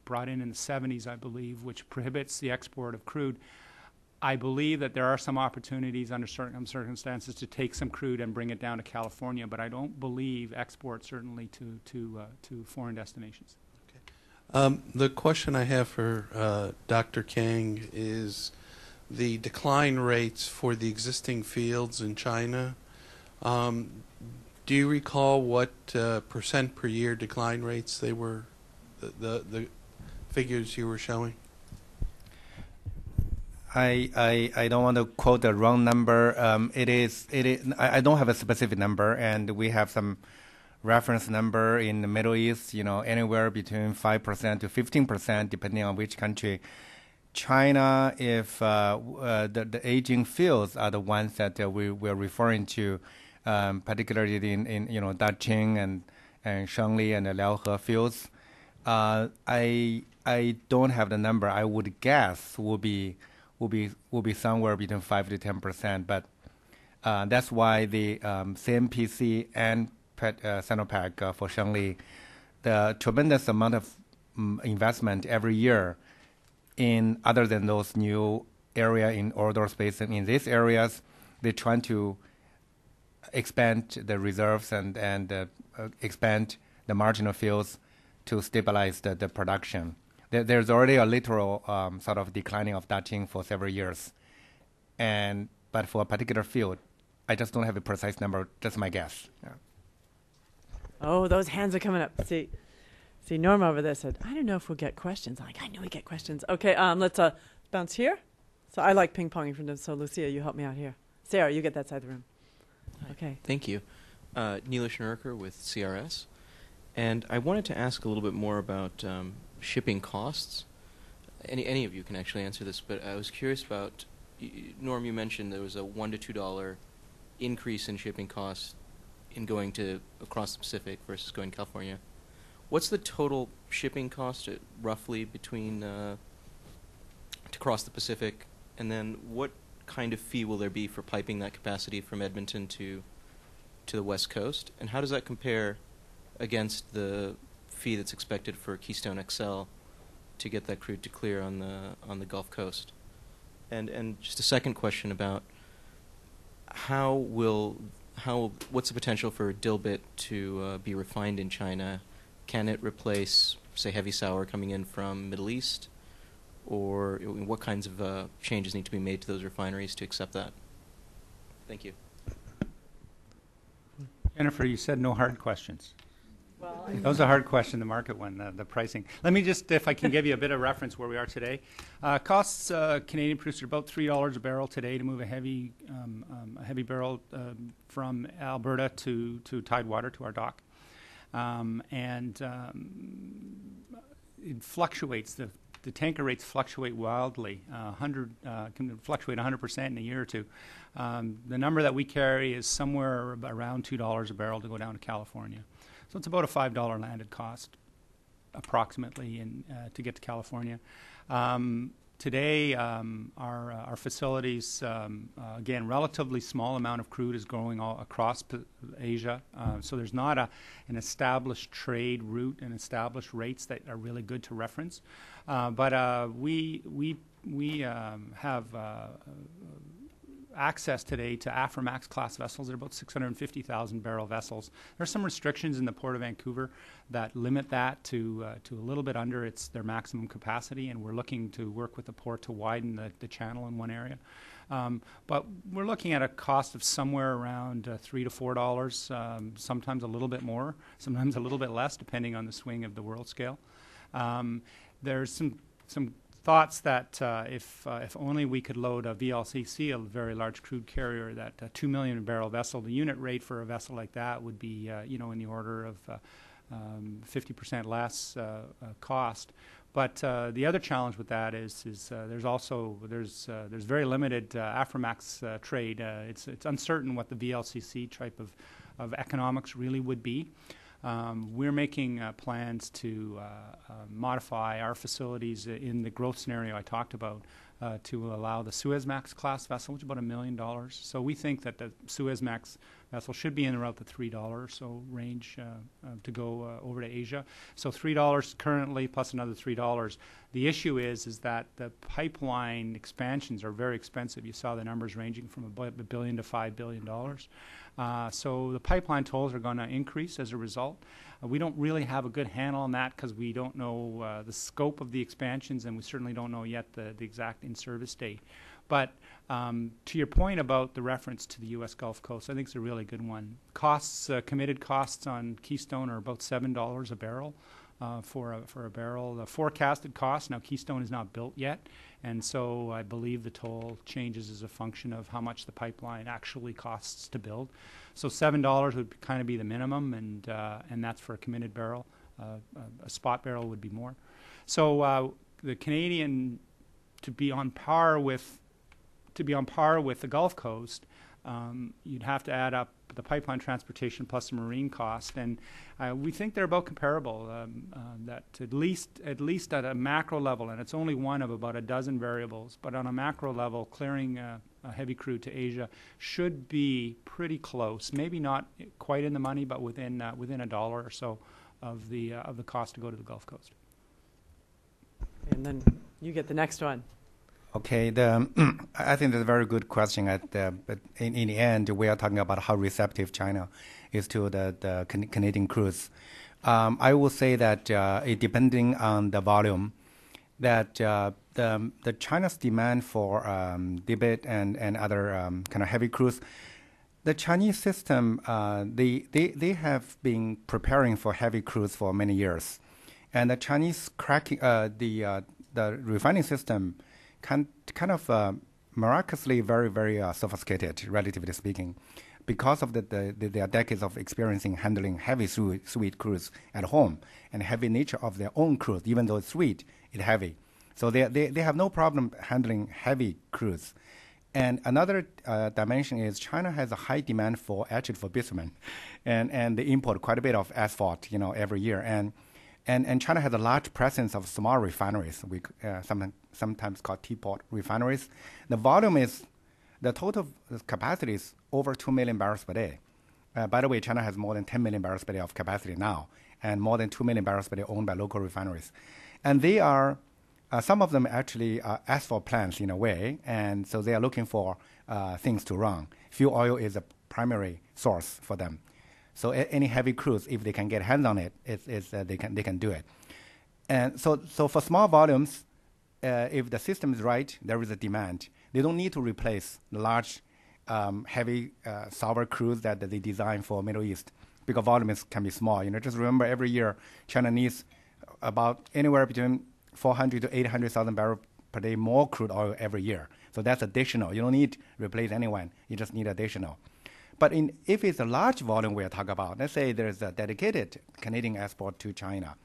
brought in the 70s, I believe, which prohibits the export of crude. I believe that there are some opportunities under certain circumstances to take some crude and bring it down to California, but I don't believe export certainly to foreign destinations. Okay. The question I have for Dr. Kang is the decline rates for the existing fields in China. Do you recall what percent per year decline rates they were, the figures you were showing? I don't want to quote the wrong number. I don't have a specific number, and we have some reference number in the Middle East, anywhere between 5% to 15%, depending on which country. China, if the aging fields are the ones that we're referring to, particularly in Daqing and Shangli and the Liaohe fields. I don't have the number. I would guess will be somewhere between 5 to 10%, but that's why the CNPC and Sinopec for Shangli, the tremendous amount of investment every year in other than those new area in Ordor Basin. In these areas, they're trying to expand the reserves and expand the marginal fields to stabilize the production. There's already a literal sort of declining of Daqing for several years. But for a particular field, I just don't have a precise number. That's my guess. Yeah. Oh, those hands are coming up. See, Norm over there said, I don't know if we'll get questions. I'm like, I know we get questions. Okay, let's bounce here. So I like ping-ponging from them. So, Lucia, you help me out here. Sarah, you get that side of the room. Hi. Okay. Thank you. Neela Schnurker with CRS. And I wanted to ask a little bit more about shipping costs. Any of you can actually answer this, but I was curious about, Norm, you mentioned there was a $1 to $2 increase in shipping costs in going to across the Pacific versus going to California. What's the total shipping cost roughly between to cross the Pacific, and then what kind of fee will there be for piping that capacity from Edmonton to the West Coast, and how does that compare against the fee that's expected for Keystone XL to get that crude to clear on the Gulf Coast? And just a second question about what's the potential for dilbit to be refined in China? Can it replace, say, heavy sour coming in from Middle East, or what kinds of changes need to be made to those refineries to accept that? Thank you. Jennifer, you said no hard questions. Well, That was a hard question, the market one, the pricing. Let me just, if I can give you a bit of reference where we are today. Costs Canadian producer about $3 a barrel today to move a heavy barrel from Alberta to Tidewater to our dock. It fluctuates. The tanker rates fluctuate wildly. Can fluctuate 100% in a year or two. The number that we carry is somewhere around $2 a barrel to go down to California. So it's about a $5 landed cost, approximately, to get to California. Today, our facilities, again, relatively small amount of crude is going all across Asia. So there's not an established trade route and established rates that are really good to reference. But we have access today to Aframax class vessels. They're about 650,000 barrel vessels. There's some restrictions in the Port of Vancouver that limit that to a little bit under their maximum capacity, and we're looking to work with the port to widen the channel in one area. But we're looking at a cost of somewhere around $3 to $4, sometimes a little bit more, sometimes a little bit less, depending on the swing of the world scale. There's some thoughts that if only we could load a VLCC, a very large crude carrier, that a 2 million barrel vessel, the unit rate for a vessel like that would be in the order of 50% less cost. But the other challenge with that is there's very limited Aframax trade. It's uncertain what the VLCC type of economics really would be. We're making plans to modify our facilities in the growth scenario I talked about to allow the Suezmax class vessel, which is about $1 million. So we think that the Suezmax vessel should be in around the $3 or so range to go over to Asia. So $3 currently plus another $3. The issue is that the pipeline expansions are very expensive. You saw the numbers ranging from $1 billion to $5 billion. So the pipeline tolls are going to increase as a result. We don't really have a good handle on that because we don't know the scope of the expansions, and we certainly don't know yet the exact in-service date. But to your point about the reference to the U.S. Gulf Coast, I think it's a really good one. Costs, committed costs on Keystone are about $7 a barrel for a barrel. The forecasted cost, now Keystone is not built yet, and so I believe the toll changes as a function of how much the pipeline actually costs to build. So $7 would kind of be the minimum, and that's for a committed barrel. A spot barrel would be more. So the Canadian, to be on par with the Gulf Coast, you'd have to add up the pipeline transportation plus the marine cost, and we think they're about comparable. That at least at a macro level, and it's only one of about a dozen variables, but on a macro level, clearing a heavy crude to Asia should be pretty close. Maybe not quite in the money, but within $1 or so of the cost to go to the Gulf Coast. And then you get the next one. Okay, I think that's a very good question. But in the end, we are talking about how receptive China is to the Canadian cruise. I will say that depending on the volume, that the China's demand for debit and other kind of heavy cruise, the Chinese system, they have been preparing for heavy cruise for many years, and the Chinese the refining system kind of miraculously very, very sophisticated, relatively speaking, because of their decades of experiencing handling heavy sweet cruise at home and heavy nature of their own cruise. Even though it's sweet, it's heavy. So they have no problem handling heavy cruise. And another dimension is China has a high demand for bitumen, and they import quite a bit of asphalt, every year. And China has a large presence of small refineries, we sometimes called teapot refineries. The total capacity is over 2 million barrels per day. By the way, China has more than 10 million barrels per day of capacity now, and more than 2 million barrels per day owned by local refineries. And they are, some of them actually are asphalt plants in a way, and so they are looking for things to run. Fuel oil is a primary source for them. So any heavy cruise, if they can get hands on it, they can do it. And so for small volumes, if the system is right, there is a demand. They don't need to replace the large, heavy sour crude that they design for Middle East because volumes can be small. Just remember every year China needs about anywhere between 400 to 800,000 barrels per day more crude oil every year. So that's additional. You don't need to replace anyone. You just need additional. But if it's a large volume we're talking about, let's say there's a dedicated Canadian export to China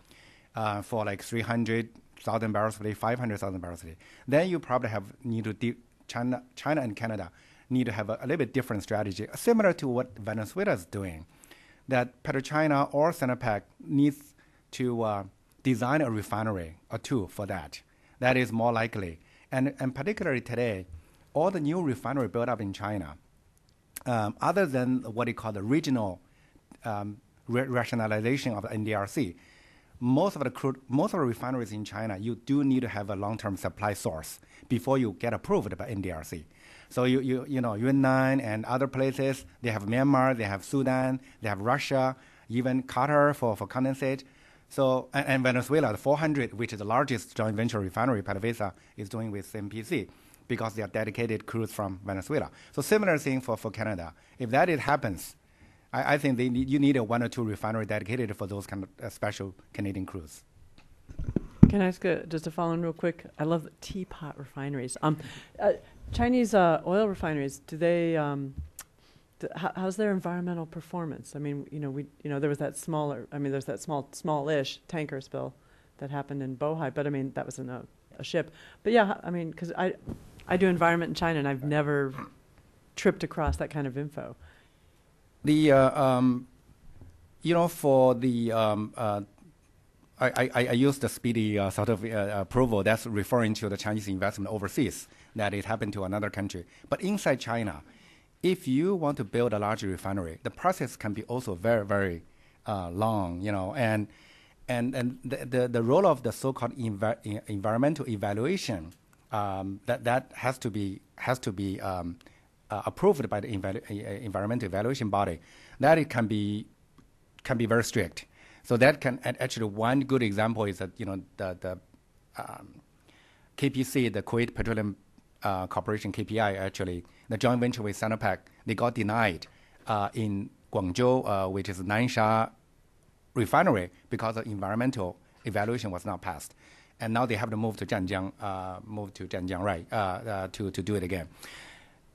for like 300,000 barrels per day, 500,000 barrels per day, then you probably need to China and Canada need to have a little bit different strategy, similar to what Venezuela is doing. That PetroChina or Sinopec needs to design a refinery or two for that. That is more likely. And particularly today, all the new refinery built up in China, other than what they call the regional rationalization of the NDRC, most of the refineries in China, you do need to have a long-term supply source before you get approved by NDRC. So Yunnan and other places, they have Myanmar, they have Sudan, they have Russia, even Qatar for condensate. So and Venezuela, the 400, which is the largest joint venture refinery PDVSA is doing with MPC, because they are dedicated crudes from Venezuela. So similar thing for Canada. If that happens, I think you need a 1 or 2 refinery dedicated for those kind of special Canadian crudes. Can I ask just a follow-on real quick? I love teapot refineries. Chinese oil refineries, do they? How's their environmental performance? I mean, there was that there's that smallish tanker spill that happened in Bohai, but I mean that was in a ship. But yeah, I mean, because I do environment in China and I've never tripped across that kind of info. For the I use the speedy sort of approval. That's referring to the Chinese investment overseas that it happened to another country. But inside China, if you want to build a large refinery, the process can be also very, very long. And the role of the so-called environmental evaluation that has to be approved by the environmental evaluation body, that it can be very strict. So that can actually, one good example is that the KPC, the Kuwait Petroleum Corporation, KPI, actually the joint venture with Sinopec, they got denied in Guangzhou, which is Nansha refinery, because the environmental evaluation was not passed, and now they have to move to Zhanjiang, right, to do it again.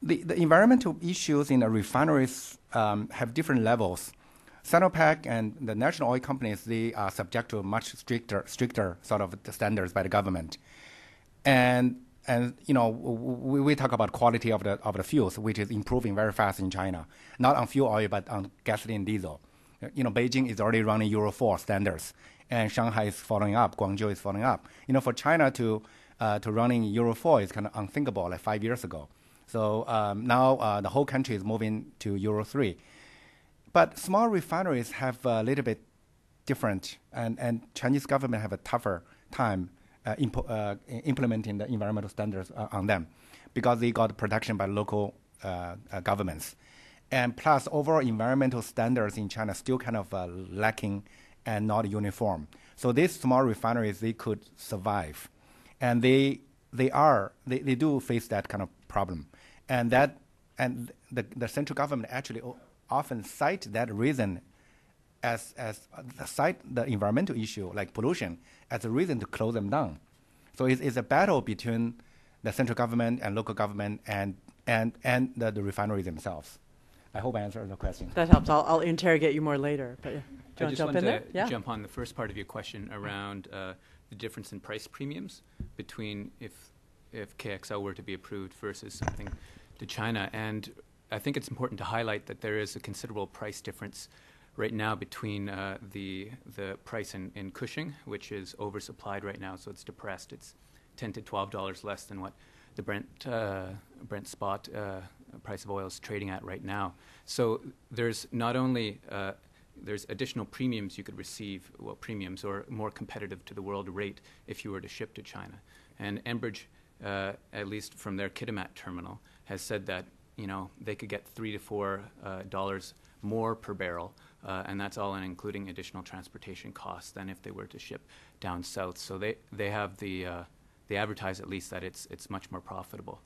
The environmental issues in the refineries have different levels. Sinopec and the national oil companies, they are subject to much stricter sort of standards by the government. And we talk about quality of the fuels, which is improving very fast in China, not on fuel oil, but on gasoline, diesel. Beijing is already running Euro 4 standards, and Shanghai is following up, Guangzhou is following up. For China to running Euro 4 is kind of unthinkable like 5 years ago. So now the whole country is moving to Euro 3. But small refineries have a little bit different, and Chinese government have a tougher time implementing the environmental standards on them, because they got protection by local governments. And plus, overall environmental standards in China still kind of lacking and not uniform. So these small refineries, they could survive. And they do face that kind of problem. And the central government actually often cite that reason as cite the environmental issue, like pollution, as a reason to close them down. So it's a battle between the central government and local government and the refineries themselves. I hope I answered the question. That helps. I'll interrogate you more later. But do you want to jump in there? Yeah. Jump on the first part of your question around the difference in price premiums between if KXL were to be approved versus something to China. And I think it's important to highlight that there is a considerable price difference right now between the price in Cushing, which is oversupplied right now, so it's depressed. It's $10 to $12 less than what the Brent spot price of oil is trading at right now. So there's not only there's additional premiums you could receive, premiums or more competitive to the world rate if you were to ship to China. And Enbridge, at least from their Kitimat terminal, has said that they could get $3 to $4 more per barrel, and that's all including additional transportation costs than if they were to ship down south. So they have the they advertise at least that it's much more profitable.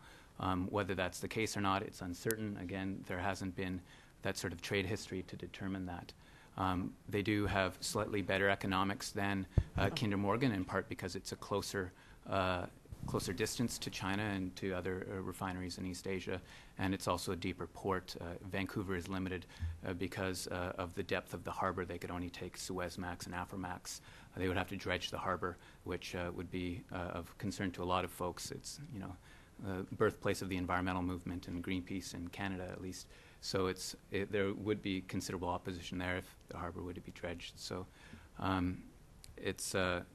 Whether that's the case or not, it's uncertain. Again, there hasn't been that sort of trade history to determine that. They do have slightly better economics than Kinder Morgan, in part because it's a closer distance to China and to other refineries in East Asia, and it's also a deeper port. Vancouver is limited because of the depth of the harbor. They could only take Suezmax and Aframax. They would have to dredge the harbor, which would be of concern to a lot of folks. It's birthplace of the environmental movement and Greenpeace in Canada, at least. So there would be considerable opposition there if the harbor were to be dredged. So there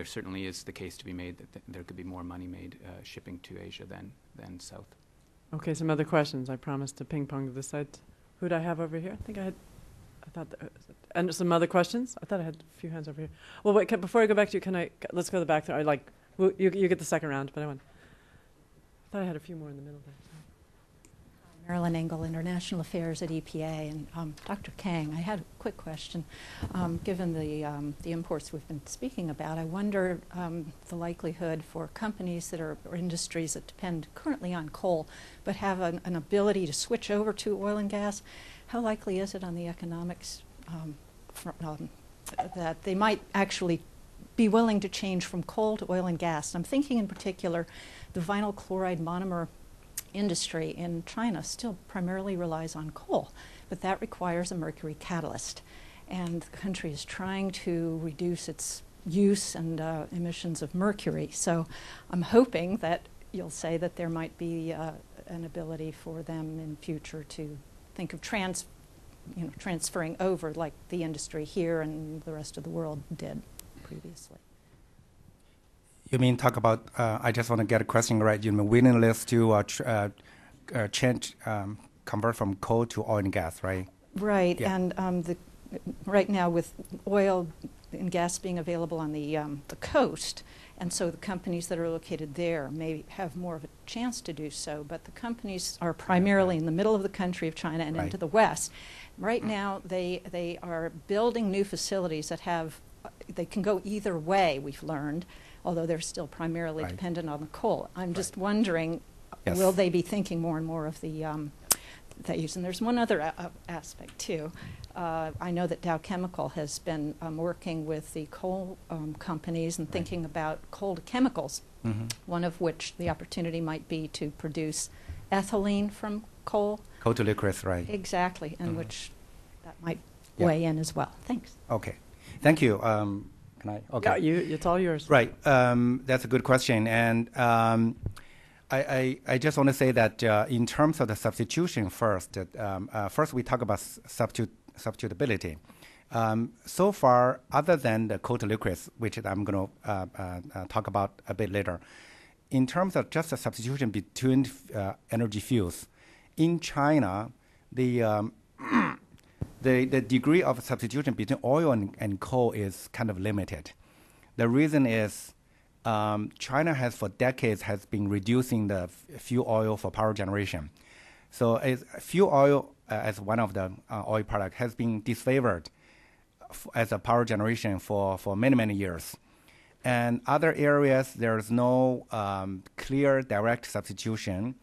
certainly is the case to be made that there could be more money made shipping to Asia than south. Okay, some other questions. I promised to ping pong to this side. Who do I have over here? And some other questions? I thought I had a few hands over here. Well, wait, before I go back to you, let's go to the back there. You get the second round, but I thought I had a few more in the middle there. Marilyn Engel, International Affairs at EPA, and Dr. Kang, I had a quick question. Given the imports we've been speaking about, I wonder the likelihood for companies or industries that depend currently on coal but have an ability to switch over to oil and gas. How likely is it on the economics that they might actually be willing to change from coal to oil and gas? I'm thinking in particular the vinyl chloride monomer industry in China still primarily relies on coal, but that requires a mercury catalyst. And the country is trying to reduce its use and emissions of mercury. So I'm hoping that you'll say that there might be an ability for them in future to think of transferring over like the industry here and the rest of the world did previously. You mean talk about, I just want to get a question right, you mean willingness to change, convert from coal to oil and gas, right? Right, Yeah. and right now with oil and gas being available on the coast, and so the companies that are located there may have more of a chance to do so, but the companies are primarily in the middle of the country of China and Right. into the west. Right now they are building new facilities that they can go either way, we've learned, although they're still primarily Right. dependent on the coal. I'm just wondering, Yes. will they be thinking more and more of that use? And there's one other aspect too. I know that Dow Chemical has been working with the coal companies and thinking about coal to chemicals, one of which the opportunity might be to produce ethylene from coal. Coal to liquids, right? Exactly, and which that might Yeah. weigh in as well. Thanks. Okay. Thank you. Can I? Okay. Yeah, it's all yours. Right. That's a good question. And I just want to say that in terms of the substitution first, first we talk about substitutability. So far, other than the coal to liquids, which I'm going to talk about a bit later, in terms of just the substitution between energy fuels, in China, the degree of substitution between oil and coal is kind of limited. The reason is China has for decades has been reducing the fuel oil for power generation. So fuel oil as one of the oil products has been disfavored as a power generation for many, many years. And other areas, there's no clear direct substitution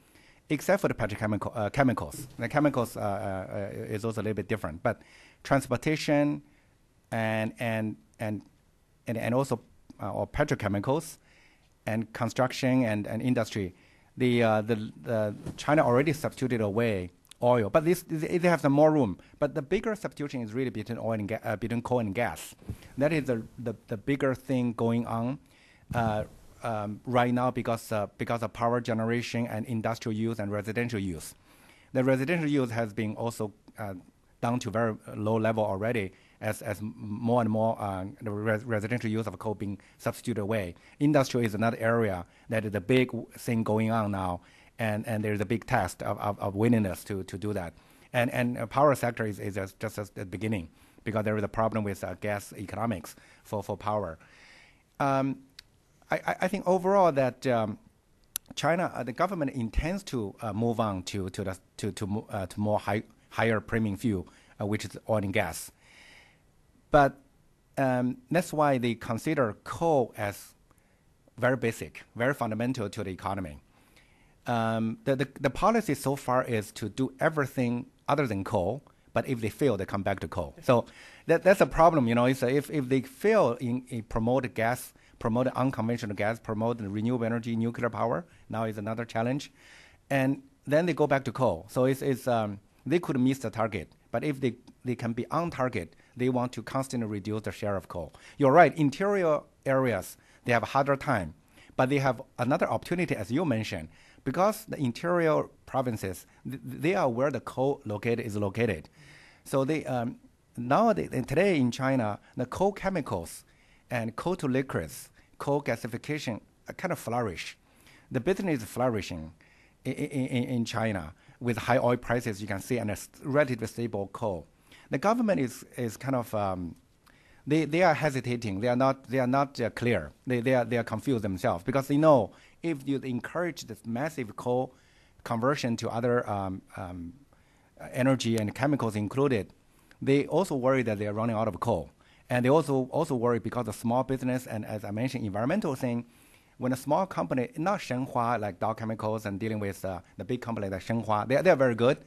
except for the petrochemical chemicals. The chemicals is also a little bit different, but transportation and also or petrochemicals and construction and industry, the China already substituted away oil, but they have some more room. But the bigger substitution is really between oil and between coal and gas. That is the bigger thing going on. Right now because of power generation and industrial use and residential use. The residential use has been also down to very low level already as more and more the residential use of coal being substituted away. Industrial is another area that is a big thing going on now, and there's a big test of willingness to do that. And power sector is just at the beginning because there is a problem with gas economics for power. I think overall that China, the government intends to move on to more higher premium fuel, which is oil and gas. But that's why they consider coal as very basic, very fundamental to the economy. The policy so far is to do everything other than coal, but if they fail, they come back to coal. So that's a problem, It's if they fail in promote gas, promote unconventional gas, promote renewable energy, nuclear power, now is another challenge, and then they go back to coal. So they could miss the target, but if they can be on target, they want to constantly reduce the share of coal. You're right, interior areas, they have a harder time, but they have another opportunity, as you mentioned, because the interior provinces, they are where the coal is located. So today in China, the coal chemicals and coal to liquids, coal gasification kind of flourish. The business is flourishing in China with high oil prices, you can see, and a relatively stable coal. The government is kind of they are hesitating. They are not clear. They are confused themselves because they know if you encourage this massive coal conversion to other energy and chemicals included, they also worry that they are running out of coal, and they also worry because of small business and, as I mentioned, environmental thing. When a small company, not Shenhua like Dow Chemicals and dealing with the big company like Shenhua, they are very good.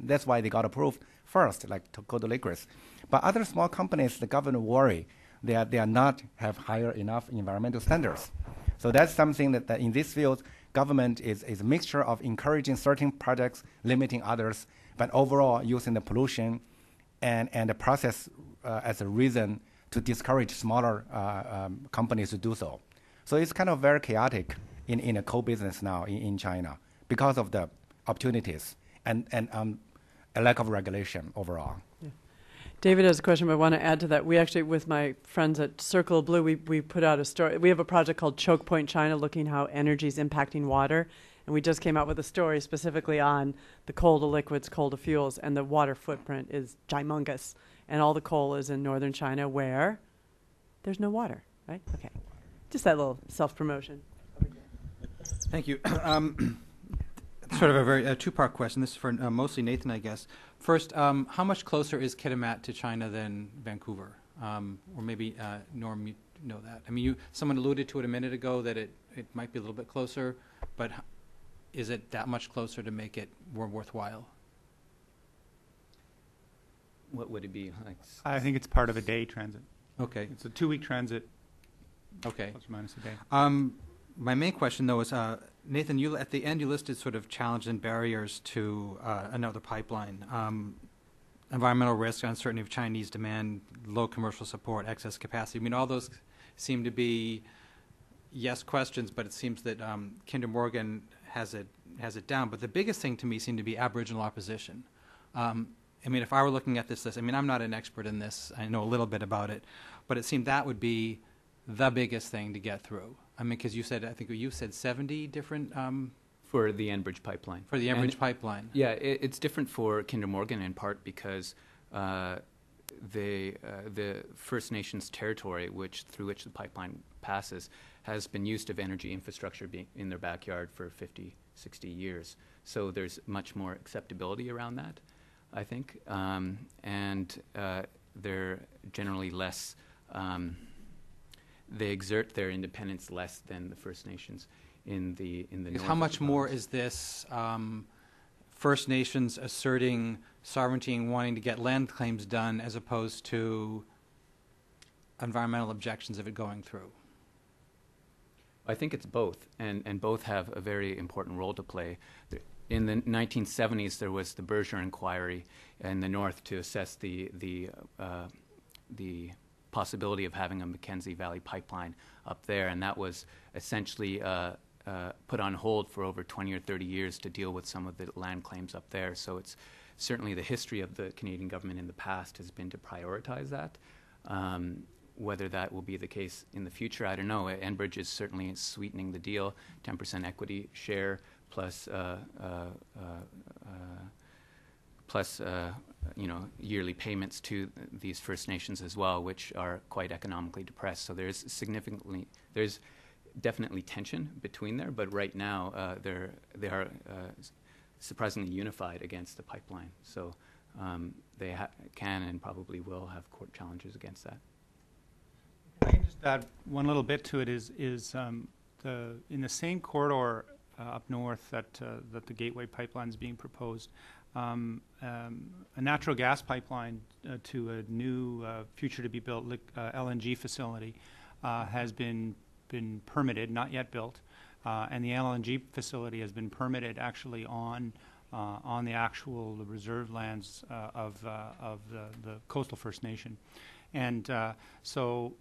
That's why they got approved first, like to go to liquids. But other small companies, the government worry they are not have higher enough environmental standards. So that's something that in this field, government is a mixture of encouraging certain projects, limiting others, but overall using the pollution and the process as a reason to discourage smaller companies to do so. So it's kind of very chaotic in a coal business now in China because of the opportunities and a lack of regulation overall. Yeah. David has a question, but I want to add to that. We actually, with my friends at Circle Blue, we put out a story. We have a project called Choke Point China, looking how energy is impacting water. And we just came out with a story specifically on the coal to liquids, coal to fuels, and the water footprint is gigumongous. And all the coal is in northern China where there's no water, right? Okay. Just that little self-promotion. Thank you. Sort of a very two-part question. This is for mostly Nathan, I guess. First, how much closer is Kitimat to China than Vancouver? Or maybe Norm, you know that. I mean, someone alluded to it a minute ago that it might be a little bit closer, but is it that much closer to make it more worthwhile? What would it be like? I think it's part of a day transit. Okay. It's a 2-week transit. Okay. Plus or minus a day. My main question, though, is Nathan, at the end you listed sort of challenges and barriers to another pipeline. Environmental risk, uncertainty of Chinese demand, low commercial support, excess capacity. I mean, all those seem to be yes questions, but it seems that Kinder Morgan has it down. But the biggest thing to me seemed to be Aboriginal opposition. I mean, if I were looking at this list, I mean, I'm not an expert in this. I know a little bit about it, but it seemed that would be the biggest thing to get through. I mean, because I think you said 70 different... for the Enbridge pipeline. For the Enbridge pipeline. Yeah, it's different for Kinder Morgan in part because the First Nations territory through which the pipeline passes has been used of energy infrastructure being in their backyard for 50, 60 years. So there's much more acceptability around that, I think. And they're generally less... they exert their independence less than the First Nations in the north. How much more is this First Nations asserting sovereignty and wanting to get land claims done as opposed to environmental objections of it going through? I think it's both, and both have a very important role to play. In the 1970s, there was the Berger inquiry in the north to assess the possibility of having a Mackenzie Valley pipeline up there, and that was essentially put on hold for over 20 or 30 years to deal with some of the land claims up there. So it's certainly the history of the Canadian government in the past has been to prioritize that. Whether that will be the case in the future, I don't know. Enbridge is certainly sweetening the deal, 10% equity share plus yearly payments to these First Nations as well, which are quite economically depressed. So there's definitely tension between there, but right now they are surprisingly unified against the pipeline. So they can and probably will have court challenges against that. I can just add one little bit to it is in the same corridor up north that the Gateway pipeline is being proposed, a natural gas pipeline to a new future to be built LNG facility has been permitted, not yet built, and the LNG facility has been permitted actually on the actual reserve lands of the coastal First Nation, and so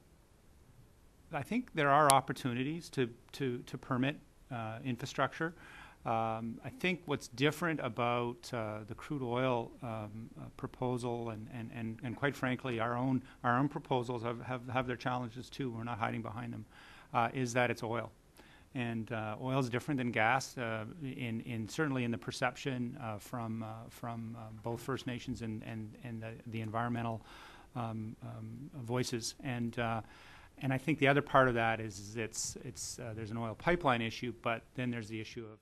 I think there are opportunities to permit infrastructure. I think what's different about the crude oil proposal, and quite frankly, our own proposals have their challenges too. We're not hiding behind them. Is that it's oil, and oil is different than gas certainly in the perception from both First Nations and the environmental voices, and I think the other part of that is there's an oil pipeline issue, but then there's the issue of